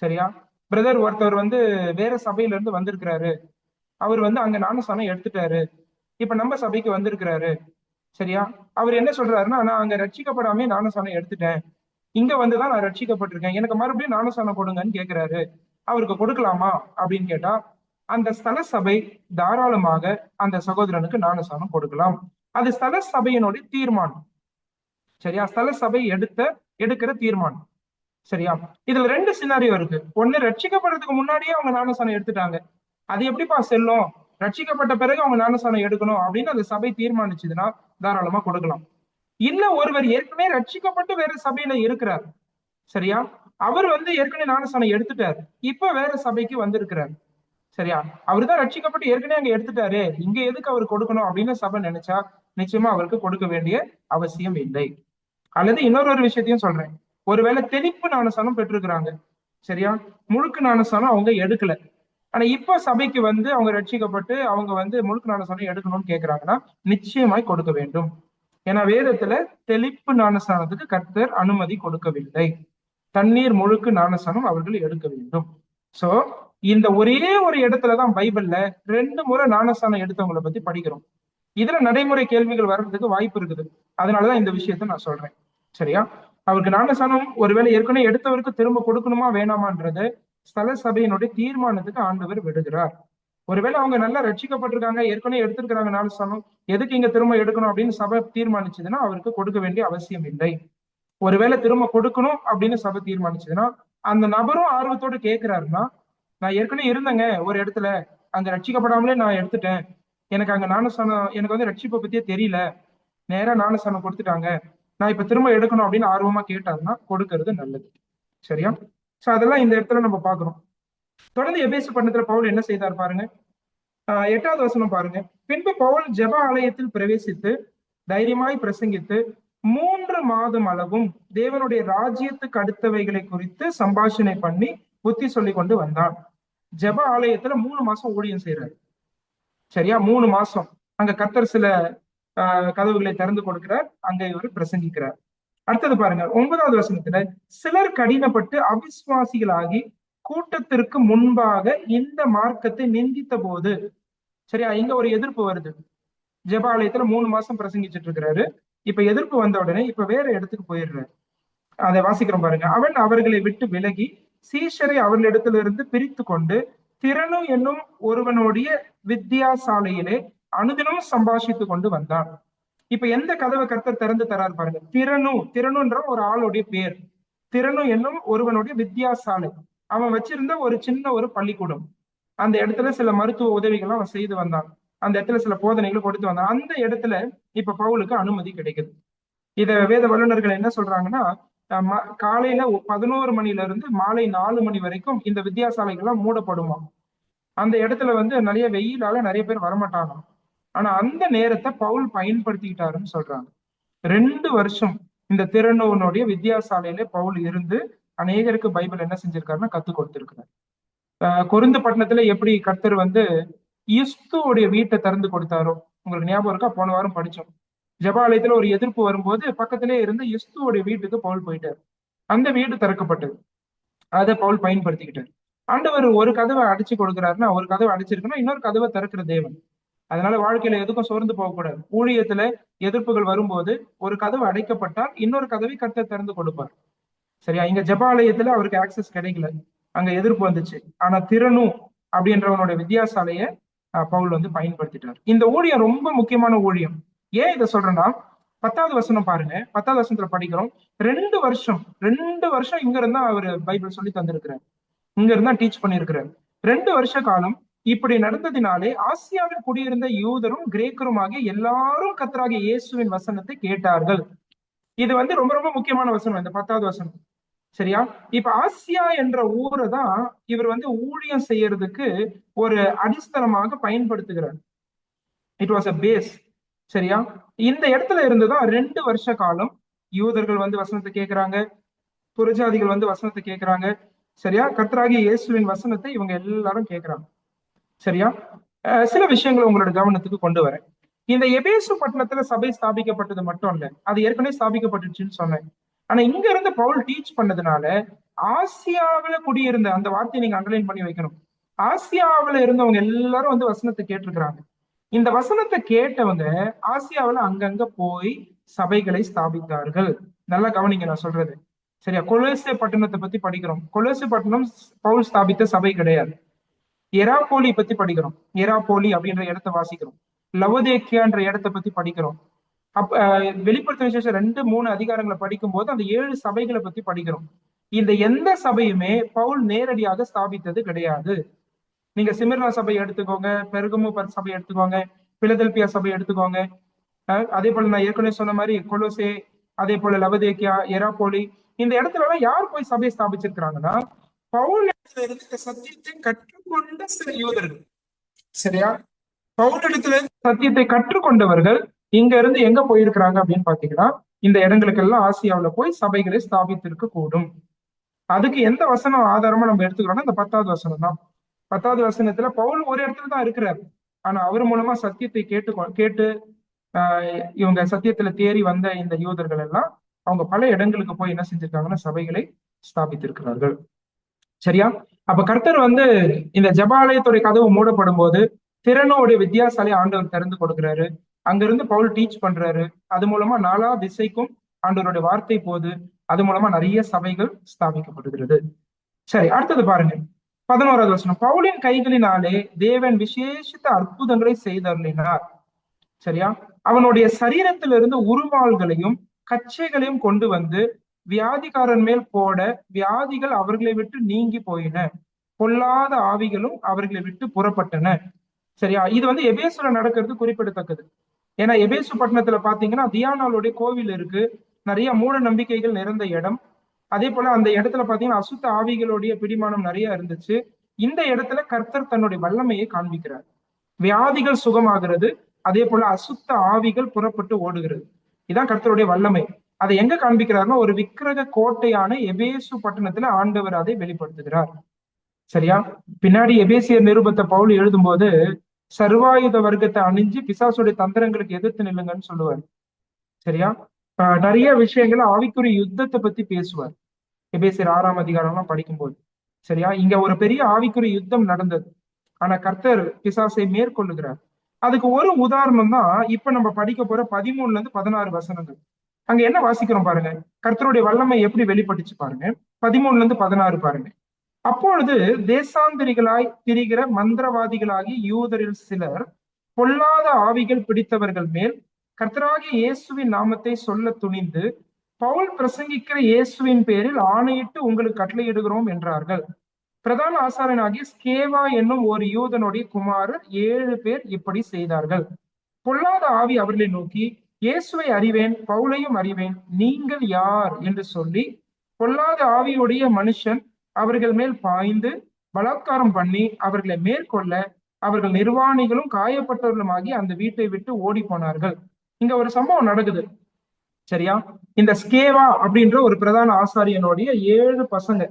Speaker 1: சரியா? பிரதர் ஒருத்தவர் வேற சபையில இருந்து வந்திருக்கிறாரு. அவர் அங்க ஞானஸ்நானம் எடுத்துட்டாரு. இப்ப நம்ம சபைக்கு வந்திருக்கிறாரு. சரியா? அவர் என்ன சொல்றாருன்னா, நான் அங்க ரட்சிக்கப்படாமே ஞானஸ்நானம் எடுத்துட்டேன். இங்க வந்துதான் நான் ரட்சிக்கப்பட்டிருக்கேன். எனக்கு மறுபடியும் ஞானஸ்நானம் கொடுங்கன்னு கேட்கிறாரு. அவருக்கு கொடுக்கலாமா அப்படின்னு கேட்டா, அந்த ஸ்தல சபை தாராளமாக அந்த சகோதரனுக்கு ஞானஸ்நானம் கொடுக்கலாம். அது ஸ்தல சபையினுடைய தீர்மானம். சரியா? ஸ்தல சபை எடுக்கிற தீர்மானம். சரியா? இதுல 2 சினாரியோ இருக்கு. ஒண்ணு, ரட்சிக்கப்படுறதுக்கு முன்னாடியே அவங்க ஞானஸ்நானம் எடுத்துட்டாங்க. அது எப்படிப்பா செல்லும்? ரட்சிக்கப்பட்ட பிறகு அவங்க ஞானஸ்நானம் எடுக்கணும் அப்படின்னு அந்த சபை தீர்மானிச்சதுன்னா தாராளமா கொடுக்கலாம். இல்ல, ஒருவர் ஏற்கனவே ரட்சிக்கப்பட்டு வேற சபையில இருக்கிறார். சரியா? அவர் ஏற்கனவே ஞானஸ்நானம் எடுத்துட்டார். இப்ப வேற சபைக்கு வந்திருக்கிறார். சரியா? அவர் தான் ரட்சிக்கப்பட்டு ஏற்கனவே அங்க எடுத்துட்டாரு, இங்க எதுக்கு அவர் கொடுக்கணும் அப்படின்னு சபை நினைச்சா நிச்சயமா அவருக்கு கொடுக்க வேண்டிய அவசியம் இல்லை. அல்லது இன்னொரு விஷயத்தையும் சொல்றேன். ஒருவேளை தெளிப்பு ஞானஸ்நானம் பெற்றிருக்கிறாங்க. சரியா? முழுக்க ஞானஸ்நானம் அவங்க எடுக்கல. ஆனா இப்ப சபைக்கு அவங்க ரட்சிக்கப்பட்டு அவங்க முழுக்க ஞானஸ்நானம் எடுக்கணும்னு கேக்குறாங்கன்னா நிச்சயமாய் கொடுக்க வேண்டும். ஏன்னா வேதத்துல தெளிப்பு ஞானஸ்நானத்துக்கு கர்த்தர் அனுமதி கொடுக்கவில்லை. தண்ணீர் முழுக்க ஞானஸ்நானம் அவர்கள் எடுக்க வேண்டும். சோ இந்த ஒரே ஒரு இடத்துலதான் பைபிள்ல 2 முறை ஞானஸ்நானம் எடுத்தவங்களை பத்தி படிக்கிறோம். இதுல நடைமுறை கேள்விகள் வர்றதுக்கு வாய்ப்பு இருக்குது. அதனாலதான் இந்த விஷயத்த நான் சொல்றேன். சரியா? அவருக்கு ஞானஸ்நானம் ஒருவேளை ஏற்கனவே எடுத்தவருக்கு திரும்ப கொடுக்கணுமா வேணாமான்றது ஸ்தல சபையினுடைய தீர்மானத்துக்கு ஆண்டவர் விடுகிறார். ஒருவேளை அவங்க நல்லா ரட்சிக்கப்பட்டிருக்காங்க, ஏற்கனவே எடுத்திருக்கிறாங்க ஞானஸ்நானம், எதுக்கு இங்க திரும்ப எடுக்கணும் அப்படின்னு சபை தீர்மானிச்சதுன்னா அவருக்கு கொடுக்க வேண்டிய அவசியம் இல்லை. ஒருவேளை திரும்ப கொடுக்கணும் அப்படின்னு சபை தீர்மானிச்சதுன்னா அந்த நபரும் ஆர்வத்தோடு கேட்கிறாருன்னா, நான் ஏற்கனவே இருந்தேங்க ஒரு இடத்துல, அங்க ரட்சிக்கப்படாமலே நான் எடுத்துட்டேன், எனக்கு அங்க ஞானஸ்நானம் எனக்கு ரட்சிப்பை பத்தியே தெரியல, நேரா ஞானஸ்நானம் கொடுத்துட்டாங்க, நான் இப்ப திரும்ப எடுக்கணும் அப்படின்னு ஆர்வமா கேட்டாருன்னா கொடுக்கறது நல்லது. சரியா? சோ அதெல்லாம் இந்த இடத்துல நம்ம பாக்குறோம். தொடர்ந்து எபேசு பட்டணத்துல பவுல் என்ன செய்தார் பாருங்க. 8வது வசனம் பாருங்க. பின்பு பவுல் ஜெப ஆலயத்தில் பிரவேசித்து தைரியமாய் பிரசங்கித்து 3 மாதம் அளவும் தேவனுடைய ராஜ்யத்துக்கு அடுத்தவைகளை குறித்து சம்பாஷணை பண்ணி புத்தி சொல்லி கொண்டு வந்தான். ஜெப ஆலயத்துல 3 மாசம் ஊழியம் செய்யறாரு. சரியா? 3 மாசம் அங்க கர்த்தர் சில கதவுகளை திறந்து கொடுக்கிறார். அங்க இவர் பிரசங்கிக்கிறார். அடுத்தது பாருங்க, 9வது வசனத்துல சிலர் கடினப்பட்டு அவிசுவாசிகளாகி கூட்டத்திற்கு முன்பாக இந்த மார்க்கத்தை நிந்தித்த போது, சரியா, இங்க ஒரு எதிர்ப்பு வருது. ஜெபாலயத்துல 3 மாசம் பிரசங்கிச்சுட்டு இருக்கிறாரு. இப்ப எதிர்ப்பு வந்த உடனே இப்ப வேற இடத்துக்கு போயிடுறாரு. அதை வாசிக்கிறோம் பாருங்க. அவன் அவர்களை விட்டு விலகி சீஷரை அவர்களிடத்திலிருந்து பிரித்து கொண்டு திறனு என்னும் ஒருவனுடைய வித்தியாசாலையிலே அனுதினம் சம்பாஷித்து கொண்டு வந்தான். இப்ப எந்த கதவை கர்த்தர் திறந்து தராரு பாருங்க. திறனுன்ற ஒரு ஆளுடைய பேர். திறனு என்னும் ஒருவனுடைய வித்தியாசாலை, அவன் வச்சிருந்த ஒரு சின்ன ஒரு பள்ளிக்கூடம். அந்த இடத்துல சில மருத்துவ உதவிகள் அவன் செய்து வந்தான். அந்த இடத்துல சில போதனைகளை கொடுத்து வந்தான். அந்த இடத்துல இப்ப பவுலுக்கு அனுமதி கிடைக்குது. இத வேத வல்லுநர்கள் என்ன சொல்றாங்கன்னா, காலையில 11 மணில இருந்து மாலை 4 மணி வரைக்கும் இந்த வித்தியாசாலைகள்லாம் மூடப்படுமா. அந்த இடத்துல நிறைய வெயிலால நிறைய பேர் வரமாட்டாங்க. ஆனா அந்த நேரத்தை பவுல் பயன்படுத்திக்கிட்டாருன்னு சொல்றாங்க. 2 வருஷம் இந்த திறனுடைய வித்தியாசாலையில பவுல் இருந்து அநேகருக்கு பைபிள் என்ன செஞ்சிருக்காருன்னா கத்து கொடுத்திருக்கிறார். கொரிந்து பட்டணத்துல எப்படி கர்த்தர் யுஸ்துவோடைய வீட்டை திறந்து கொடுத்தாரோ உங்களுக்கு ஞாபகம் இருக்கா? போன வாரம் படிச்சோம். ஜபாலயத்துல ஒரு எதிர்ப்பு வரும்போது பக்கத்திலே இருந்து யுஸ்துவோடைய வீட்டுக்கு பவுல் போயிட்டார். அந்த வீடு திறக்கப்பட்டது. அதை பவுல் பயன்படுத்திக்கிட்டார். ஆண்டவர் ஒரு கதவை அடிச்சு கொடுக்குறாருன்னா, ஒரு கதவை அடிச்சிருக்குன்னா இன்னொரு கதவை திறக்கிற தேவன். அதனால வாழ்க்கையில எதுக்கும் சோர்ந்து போகக்கூடாது. ஊழியத்துல எதிர்ப்புகள் வரும்போது ஒரு கதவு அடைக்கப்பட்டால் இன்னொரு கதவை கர்த்தர் திறந்து கொடுப்பார். சரியா? இங்க ஜபாலயத்துல அவருக்கு ஆக்சஸ் கிடைக்கல, அங்க எதிர்ப்பு வந்துச்சு. ஆனா திறனு அப்படின்றவனோட வித்தியாசாலைய பவுல் பயன்படுத்திட்டார். இந்த ஊழியம் ரொம்ப முக்கியமான ஊழியம். ஏன் இதை சொல்றேன்னா, 10வது வசனம் பாருங்க. 10வது வசனத்துல படிக்கிறோம். 2 வருஷம் இங்க இருந்தா அவரு பைபிள் சொல்லி தந்திருக்கிறார். இங்க இருந்தா டீச் பண்ணியிருக்கிறார். 2 வருஷ காலம் இப்படி நடந்ததினாலே ஆசியாவில் குடியிருந்த யூதரும் கிரேக்கருமாகிய எல்லாரும் கர்த்தராகிய இயேசுவின் வசனத்தை கேட்டார்கள். இது வந்து ரொம்ப ரொம்ப முக்கியமான வசனம், இந்த 10வது வசனம். சரியா? இப்ப ஆசியா என்ற ஊரை தான் இவர் வந்து ஊழியம் செய்யறதுக்கு ஒரு அடிஸ்தலமாக பயன்படுத்துகிறார். It was a base. சரியா? இந்த இடத்துல இருந்துதான் 2 வருஷ காலம் யூதர்கள் வந்து வசனத்தை கேட்கிறாங்க, புறஜாதிகள் வந்து வசனத்தை கேட்கிறாங்க. சரியா? கர்த்தராகிய இயேசுவின் வசனத்தை இவங்க எல்லாரும் கேட்கிறாங்க. சரியா? சில விஷயங்களை உங்களோட கவனத்துக்கு கொண்டு வரேன். இந்த எபேசு பட்டணத்துல சபை ஸ்தாபிக்கப்பட்டது மட்டும் இல்ல, அது ஏற்கனவே ஸ்தாபிக்கப்பட்டுச்சுன்னு சொன்னேன். ஆனா இங்க இருந்து பவுல் டீச் பண்ணதுனால ஆசியாவில குடியிருந்த, அந்த வார்த்தையை நீங்க அண்டர்லைன் பண்ணி வைக்கணும், ஆசியாவில இருந்தவங்க எல்லாரும் வந்து வசனத்தை கேட்டிருக்கிறாங்க. இந்த வசனத்தை கேட்டவங்க ஆசியாவில அங்கங்க போய் சபைகளை ஸ்தாபித்தார்கள். நல்லா கவனிங்க நான் சொல்றது. சரியா? கொலோசே பட்டணத்தை பத்தி படிக்கிறோம். கொலோசே பட்டணம் பவுல் ஸ்தாபித்த சபை கிடையாது. எராபோலி பத்தி படிக்கிறோம். எராபோலி அப்படின்ற இடத்தை வாசிக்கிறோம். லவோதேக்கியான்ற இடத்தை பத்தி படிக்கிறோம். வெளிப்படுத்தின விசேஷம் 2, 3 அதிகாரங்களை படிக்கும் போது அந்த 7 சபைகளை பத்தி படிக்கிறோம். இந்த எந்த சபையுமே பவுல் நேரடியாக ஸ்தாபித்தது கிடையாது. நீங்க சிமிர்னா சபை எடுத்துக்கோங்க, பெருகமு சபை எடுத்துக்கோங்க, பிலதெல்பியா சபை எடுத்துக்கோங்க. அதே போல நான் ஏற்கனவே சொன்ன மாதிரி கொலோசே, அதே போல லவதேக்கியா, எராபோலி, இந்த இடத்துல எல்லாம் யார் போய் சபையை ஸ்தாபிச்சிருக்கிறாங்கன்னா பவுல் இடத்துல இருந்து இந்த சத்தியத்தை கற்றுக்கொண்ட சில யூதர்கள். சரியா? பவுல் இடத்துல சத்தியத்தை கற்றுக்கொண்டவர்கள் இங்க இருந்து எங்க போயிருக்கிறாங்க அப்படின்னு பாத்தீங்கன்னா இந்த இடங்களுக்கு எல்லாம் ஆசியாவில போய் சபைகளை ஸ்தாபித்திருக்க கூடும். அதுக்கு எந்த வசனம் ஆதாரமா நம்ம எடுத்துக்கிறோம்னா இந்த 10வது வசனம் தான். 10வது வசனத்துல பவுல் ஒரு இடத்துல தான் இருக்கிறார். ஆனா அவர் மூலமா சத்தியத்தை கேட்டு இவங்க சத்தியத்துல தேறி வந்த இந்த யூதர்கள் எல்லாம் அவங்க பல இடங்களுக்கு போய் என்ன செஞ்சிருக்காங்கன்னா சபைகளை ஸ்தாபித்திருக்கிறார்கள். சரியா? அப்ப கர்த்தர் வந்து இந்த ஜபாலயத்துடைய கதவு மூடப்படும் போது திறனோடைய வித்தியாசாலை ஆண்டவர் திறந்து கொடுக்கிறாரு. அங்கிருந்து பவுல் டீச் பண்றாரு. அது மூலமா 4 திசைக்கும் ஆண்டவருடைய வார்த்தை போது. அது மூலமா நிறைய சபைகள் ஸ்தாபிக்கப்படுகிறது. சரி, அடுத்தது பாருங்க. 11வது வசனம். பவுலின் கைகளினாலே தேவன் விசேஷித்த அற்புதங்களை செய்தருளினார். சரியா? அவனுடைய சரீரத்திலிருந்து உருவாள்களையும் கச்சைகளையும் கொண்டு வந்து வியாதிக்காரன் மேல் போட வியாதிகள் அவர்களை விட்டு நீங்கி போயின, பொல்லாத ஆவிகளும் அவர்களை விட்டு புறப்பட்டன. சரியா? இது வந்து எபேசுல நடக்கிறது குறிப்பிடத்தக்கது. ஏன்னா எபேசு பட்டணத்துல பாத்தீங்கன்னா தியானாளுடைய கோவில் இருக்கு, நிறைய மூட நம்பிக்கைகள் நிறைந்த இடம். அதே போல அந்த இடத்துல பாத்தீங்கன்னா அசுத்த ஆவிகளுடைய பிடிமானம் நிறைய இருந்துச்சு. இந்த இடத்துல கர்த்தர் தன்னுடைய வல்லமையை காண்பிக்கிறார். வியாதிகள் சுகமாகிறது, அதே போல அசுத்த ஆவிகள் புறப்பட்டு ஓடுகிறது. இதான் கர்த்தருடைய வல்லமை. அதை எங்க காண்பிக்கிறாருன்னா ஒரு விக்கிரக கோட்டையான எபேசு பட்டணத்துல ஆண்டவர் அதை வெளிப்படுத்துகிறார். சரியா? பின்னாடி எபேசியர் நிருபத்தை பவுல் எழுதும்போது சர்வாயுத வர்க்கத்தை அணிஞ்சு பிசாசுடைய தந்திரங்களுக்கு எதிர்த்து நில்லுங்கன்னு சொல்லுவார். சரியா? நிறைய விஷயங்கள் ஆவிக்குரிய யுத்தத்தை பத்தி பேசுவார் எபேசியர் 6ஆம் அதிகாரம்லாம் படிக்கும்போது. சரியா? இங்க ஒரு பெரிய ஆவிக்குரிய யுத்தம் நடந்தது. ஆனா கர்த்தர் பிசாசை மேற்கொள்ளுகிறார். அதுக்கு ஒரு உதாரணம் தான் இப்ப நம்ம படிக்க போற 13ல இருந்து 16 வசனங்கள். அங்க என்ன வாசிக்கிறோம் பாருங்க. கர்த்தருடைய வல்லமை எப்படி வெளிப்பட்டுச்சு பாருங்க. 13ல இருந்து 16 பாருங்க. அப்பொழுது தேசாந்திரிகளாய் திரிகிற மந்திரவாதிகளாகி யூதரில் சிலர் பொல்லாத ஆவிகள் பிடித்தவர்கள் மேல் கர்த்தராகிய இயேசுவின் நாமத்தை சொல்ல துணிந்து பவுல் பிரசங்கிக்கிற இயேசுவின் பேரில் ஆணையிட்டு உங்களுக்கு கட்டளையிடுகிறோம் என்றார்கள். பிரதான ஆசாரியனாகிய ஸ்கேவா என்னும் ஒரு யூதனுடைய குமாரர் 7 பேர் இப்படி செய்தார்கள். பொல்லாத ஆவி அவர்களை நோக்கி, இயேசுவை அறிவேன், பவுலையும் அறிவேன், நீங்கள் யார் என்று சொல்லி பொல்லாத ஆவியுடைய மனுஷன் அவர்கள் மேல் பாய்ந்து பலாத்காரம் பண்ணி அவர்களை மேற்கொள்ள அவர்கள் நிர்வாணிகளும் காயப்பட்டவர்களுமாகி அந்த வீட்டை விட்டு ஓடி போனார்கள். இங்க ஒரு சம்பவம் நடக்குது. சரியா? இந்த ஸ்கேவா அப்படின்ற ஒரு பிரதான ஆசாரியனுடைய 7 பசங்க,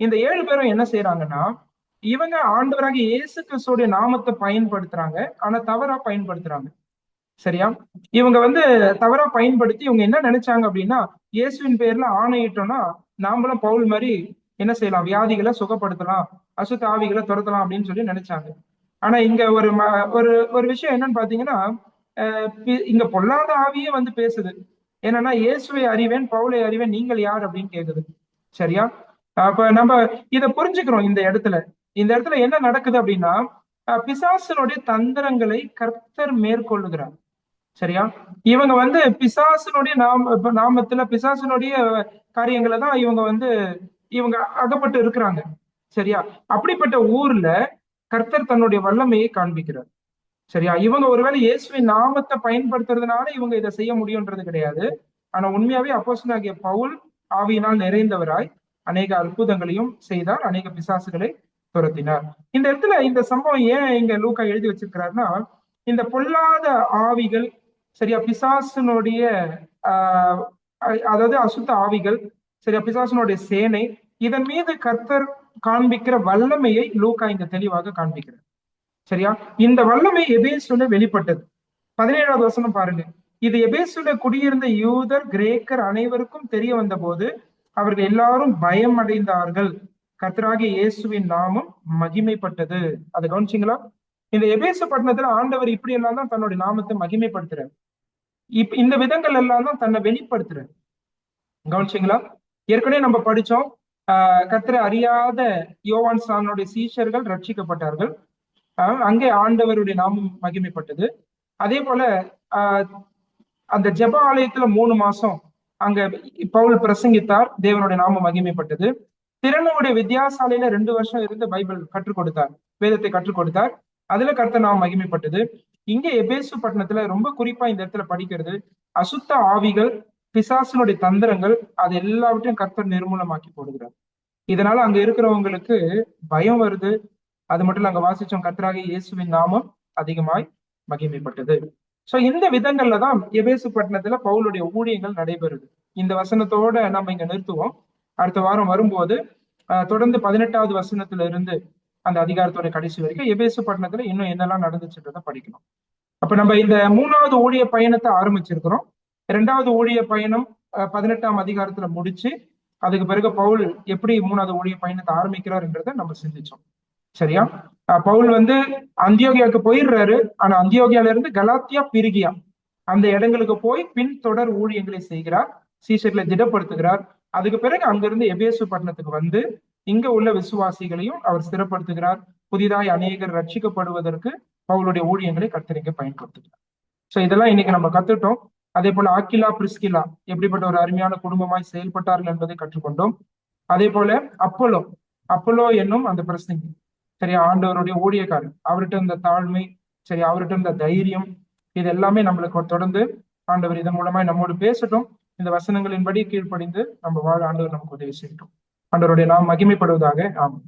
Speaker 1: இந்த 7 பேரும் என்ன செய்யறாங்கன்னா இவங்க ஆண்டவராக இயேசு கிறிஸ்துடைய நாமத்தை பயன்படுத்துறாங்க, ஆனா தவறா பயன்படுத்துறாங்க. சரியா? இவங்க வந்து தவறா பயன்படுத்தி இவங்க என்ன நினைச்சாங்க அப்படின்னா இயேசுவின் பேர்ல ஆணையிட்டோம்னா நாமளும் பவுல் மாதிரி என்ன செய்யலாம், வியாதிகளை சுகப்படுத்தலாம், அசுத்த ஆவிகளை துரத்தலாம் அப்படின்னு சொல்லி நினைச்சாங்க. ஆனா இங்க ஒரு ஒரு ஒரு விஷயம் என்னன்னு பாத்தீங்கன்னா இங்க பொல்லாத ஆவியே வந்து பேசுது. என்னன்னா இயேசுவை அறிவேன், பவுலை அறிவேன், நீங்கள் யார் அப்படின்னு கேக்குது. சரியா? அப்ப நம்ம இதை புரிஞ்சுக்கிறோம். இந்த இடத்துல என்ன நடக்குது அப்படின்னா பிசாசனுடைய தந்திரங்களை கர்த்தர் மேற்கொள்ளுகிறார். சரியா? இவங்க வந்து பிசாசினுடைய நாமத்துல பிசாசினுடைய காரியங்களை தான் இவங்க அகப்பட்டு இருக்கிறாங்க. சரியா? அப்படிப்பட்ட ஊர்ல கர்த்தர் தன்னுடைய வல்லமையை காண்பிக்கிறார். சரியா? இவங்க ஒருவேளை இயேசுவின் நாமத்தை பயன்படுத்துறதுனால இவங்க இதை செய்ய முடியும்ன்றது கிடையாது. ஆனா உண்மையாவே அப்போஸ்தலனாகிய பவுல் ஆவியினால் நிறைந்தவராய் அநேக அற்புதங்களையும் செய்தார், அநேக பிசாசுகளை துரத்தினார். இந்த இடத்துல இந்த சம்பவம் ஏன் இங்க லூக்கா எழுதி வச்சிருக்கிறாருன்னா, இந்த பொல்லாத ஆவிகள், சரியா, பிசாசினுடைய ஆஹ் அதாவது அசுத்த ஆவிகள், சரியா, பிசாசினுடைய சேனை, இதன் மீது கர்த்தர் காண்பிக்கிற வல்லமையை லூக்கா இங்க தெளிவாக காண்பிக்கிறார். சரியா? இந்த வல்லமை எபேசுல வெளிப்பட்டது. 17வது வசனம் பாருங்க. இது எபேசுல குடியிருந்த யூதர் கிரேக்கர் அனைவருக்கும் தெரிய வந்த போது அவர்கள் எல்லாரும் பயம் அடைந்தார்கள். கர்த்தராகிய இயேசுவின் நாமம் மகிமைப்பட்டது. அதை கவனிச்சிங்களா? இந்த எபேசு பட்டணத்துல ஆண்டவர் இப்படி எல்லாம் தான் தன்னுடைய நாமத்தை மகிமைப்படுத்துறாரு. இந்த விதங்கள் எல்லாம் தான் தன்னை வெளிப்படுத்துறாரு. கவனிச்சிங்களா? ஏற்கனவே நம்ம படிச்சோம். கர்த்தரை அறியாத யோவான் சானுடைய சீஷர்கள் ரட்சிக்கப்பட்டார்கள். அங்கே ஆண்டவருடைய நாமம் மகிமைப்பட்டது. அதே போல அந்த ஜெப ஆலயத்துல 3 மாசம் அங்க பவுல் பிரசங்கித்தார், தேவனுடைய நாமம் மகிமைப்பட்டது. திறனுடைய வித்தியாசாலையில 2 வருஷம் இருந்து பைபிள் கற்றுக் கொடுத்தார், வேதத்தை கற்றுக் கொடுத்தார். அதுல கர்த்தர் நாமம் மகிமைப்பட்டது. இங்க எபேசு பட்டணத்துல ரொம்ப குறிப்பா இந்த இடத்துல படிக்கிறது, அசுத்த ஆவிகள், பிசாசினுடைய தந்திரங்கள், அது எல்லாவற்றையும் கர்த்தர் நிர்மூலமாக்கி போடுகிறார். இதனால அங்க இருக்கிறவங்களுக்கு பயம் வருது. அது மட்டும் இல்ல, அங்க வாசிச்சோம், கர்த்தராகிய இயேசுவின் நாமம் அதிகமாய் மகிமைப்பட்டது. சோ இந்த விதங்கள்ல தான் எபேசு பட்டணத்துல பவுலுடைய ஊழியங்கள் நடைபெறுது. இந்த வசனத்தோட நம்ம இங்க நிறுத்துவோம். அடுத்த வாரம் வரும்போது தொடர்ந்து 18வது வசனத்துல இருந்து அந்த அதிகாரத்தோட கடைசி வரைக்கும் எபேசு பட்டணத்துல இன்னும் என்னெல்லாம் நடந்துச்சுன்றத படிக்கணும். அப்ப நம்ம இந்த 3வது ஊழிய பயணத்தை ஆரம்பிச்சிருக்கிறோம். 2வது ஊழிய பயணம் 18ஆம் அதிகாரத்துல முடிச்சு, அதுக்கு பிறகு பவுல் எப்படி 3வது ஊழிய பயணத்தை ஆரம்பிக்கிறாருன்றத நம்ம சிந்திச்சோம். சரியா? பவுல் அந்தியோகியாவுக்கு போயிடுறாரு. ஆனா அந்தியோகியால இருந்து கலாத்தியா, பிரிகியா அந்த இடங்களுக்கு போய் பின் தொடர் ஊழியங்களை செய்கிறார், சீஷர்களை திடப்படுத்துகிறார். அதுக்கு பிறகு அங்கிருந்து எபேசு பட்டணத்துக்கு இங்க உள்ள விசுவாசிகளையும் அவர் ஸ்திரப்படுத்துகிறார். புதிதாய் அநேகர் ரட்சிக்கப்படுவதற்கு பவுலுடைய ஊழியங்களை கர்த்தர் இங்க பயன்படுத்துகிறார். சோ இதெல்லாம் இன்னைக்கு நம்ம கத்துட்டோம். அதே போல ஆக்கிலா, பிரிஸ்கிலா எப்படிப்பட்ட ஒரு அருமையான குடும்பமாய் செயல்பட்டார்கள் என்பதை கற்றுக்கொண்டோம். அதே போல அப்போலோ அப்போலோ என்னும் அந்த பிரசங்கி, சரியா, ஆண்டவருடைய ஊழியக்காரர், அவர்கிட்ட இருந்த தாழ்மை, சரி, அவர்கிட்ட இருந்த தைரியம், இது எல்லாமே நம்மளுக்கு தொடர்ந்து ஆண்டவர் இதன் மூலமாய் நம்மோடு பேசட்டும். இந்த வசனங்களின்படி கீழ்ப்படிந்து நம்ம வாழ ஆண்டவர் நமக்கு உதவி செய்யட்டும். ஆண்டவருடைய நாம் மகிமைப்படுவதாக. ஆமாம்.